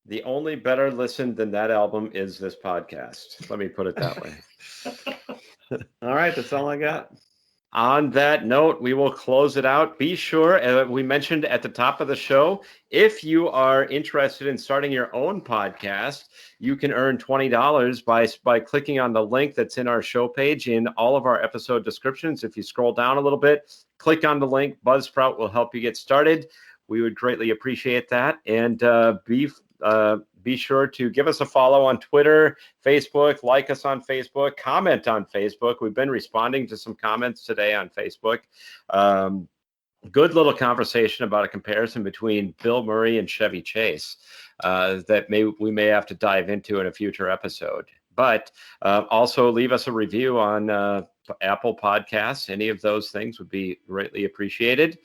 The only better listen than that album is this podcast. Let me put it that way. All right, that's all I got. On that note, we will close it out. Be sure, we mentioned at the top of the show, if you are interested in starting your own podcast, you can earn $20 by clicking on the link that's in our show page in all of our episode descriptions. If you scroll down a little bit, click on the link. Buzzsprout will help you get started. We would greatly appreciate that. And be sure to give us a follow on Twitter, Facebook, like us on Facebook, comment on Facebook. We've been responding to some comments today on Facebook. Good little conversation about a comparison between Bill Murray and Chevy Chase that we may have to dive into in a future episode. But also leave us a review on Apple Podcasts. Any of those things would be greatly appreciated.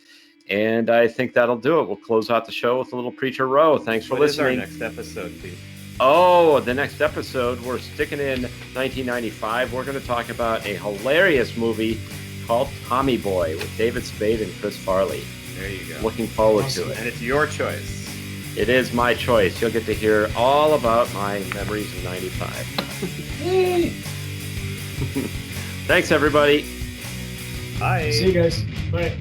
And I think that'll do it. We'll close out the show with a little Preacher Row. Thanks for listening. What is our next episode, Pete? Oh, the next episode, we're sticking in 1995. We're going to talk about a hilarious movie called Tommy Boy with David Spade and Chris Farley. There you go. Looking forward to it. And it's your choice. It is my choice. You'll get to hear all about my memories of 95. Yay! Thanks, everybody. Bye. See you guys. Bye.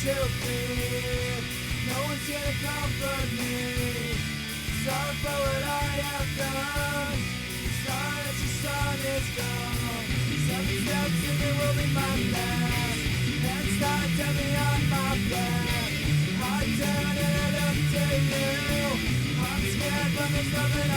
No one's here to comfort me. Sorry for what I have done. Sorry that your son is gone. 7 steps and it will be my last. Hands tied, tell me on my back. I turn and I look to you. I'm scared, but there's nothing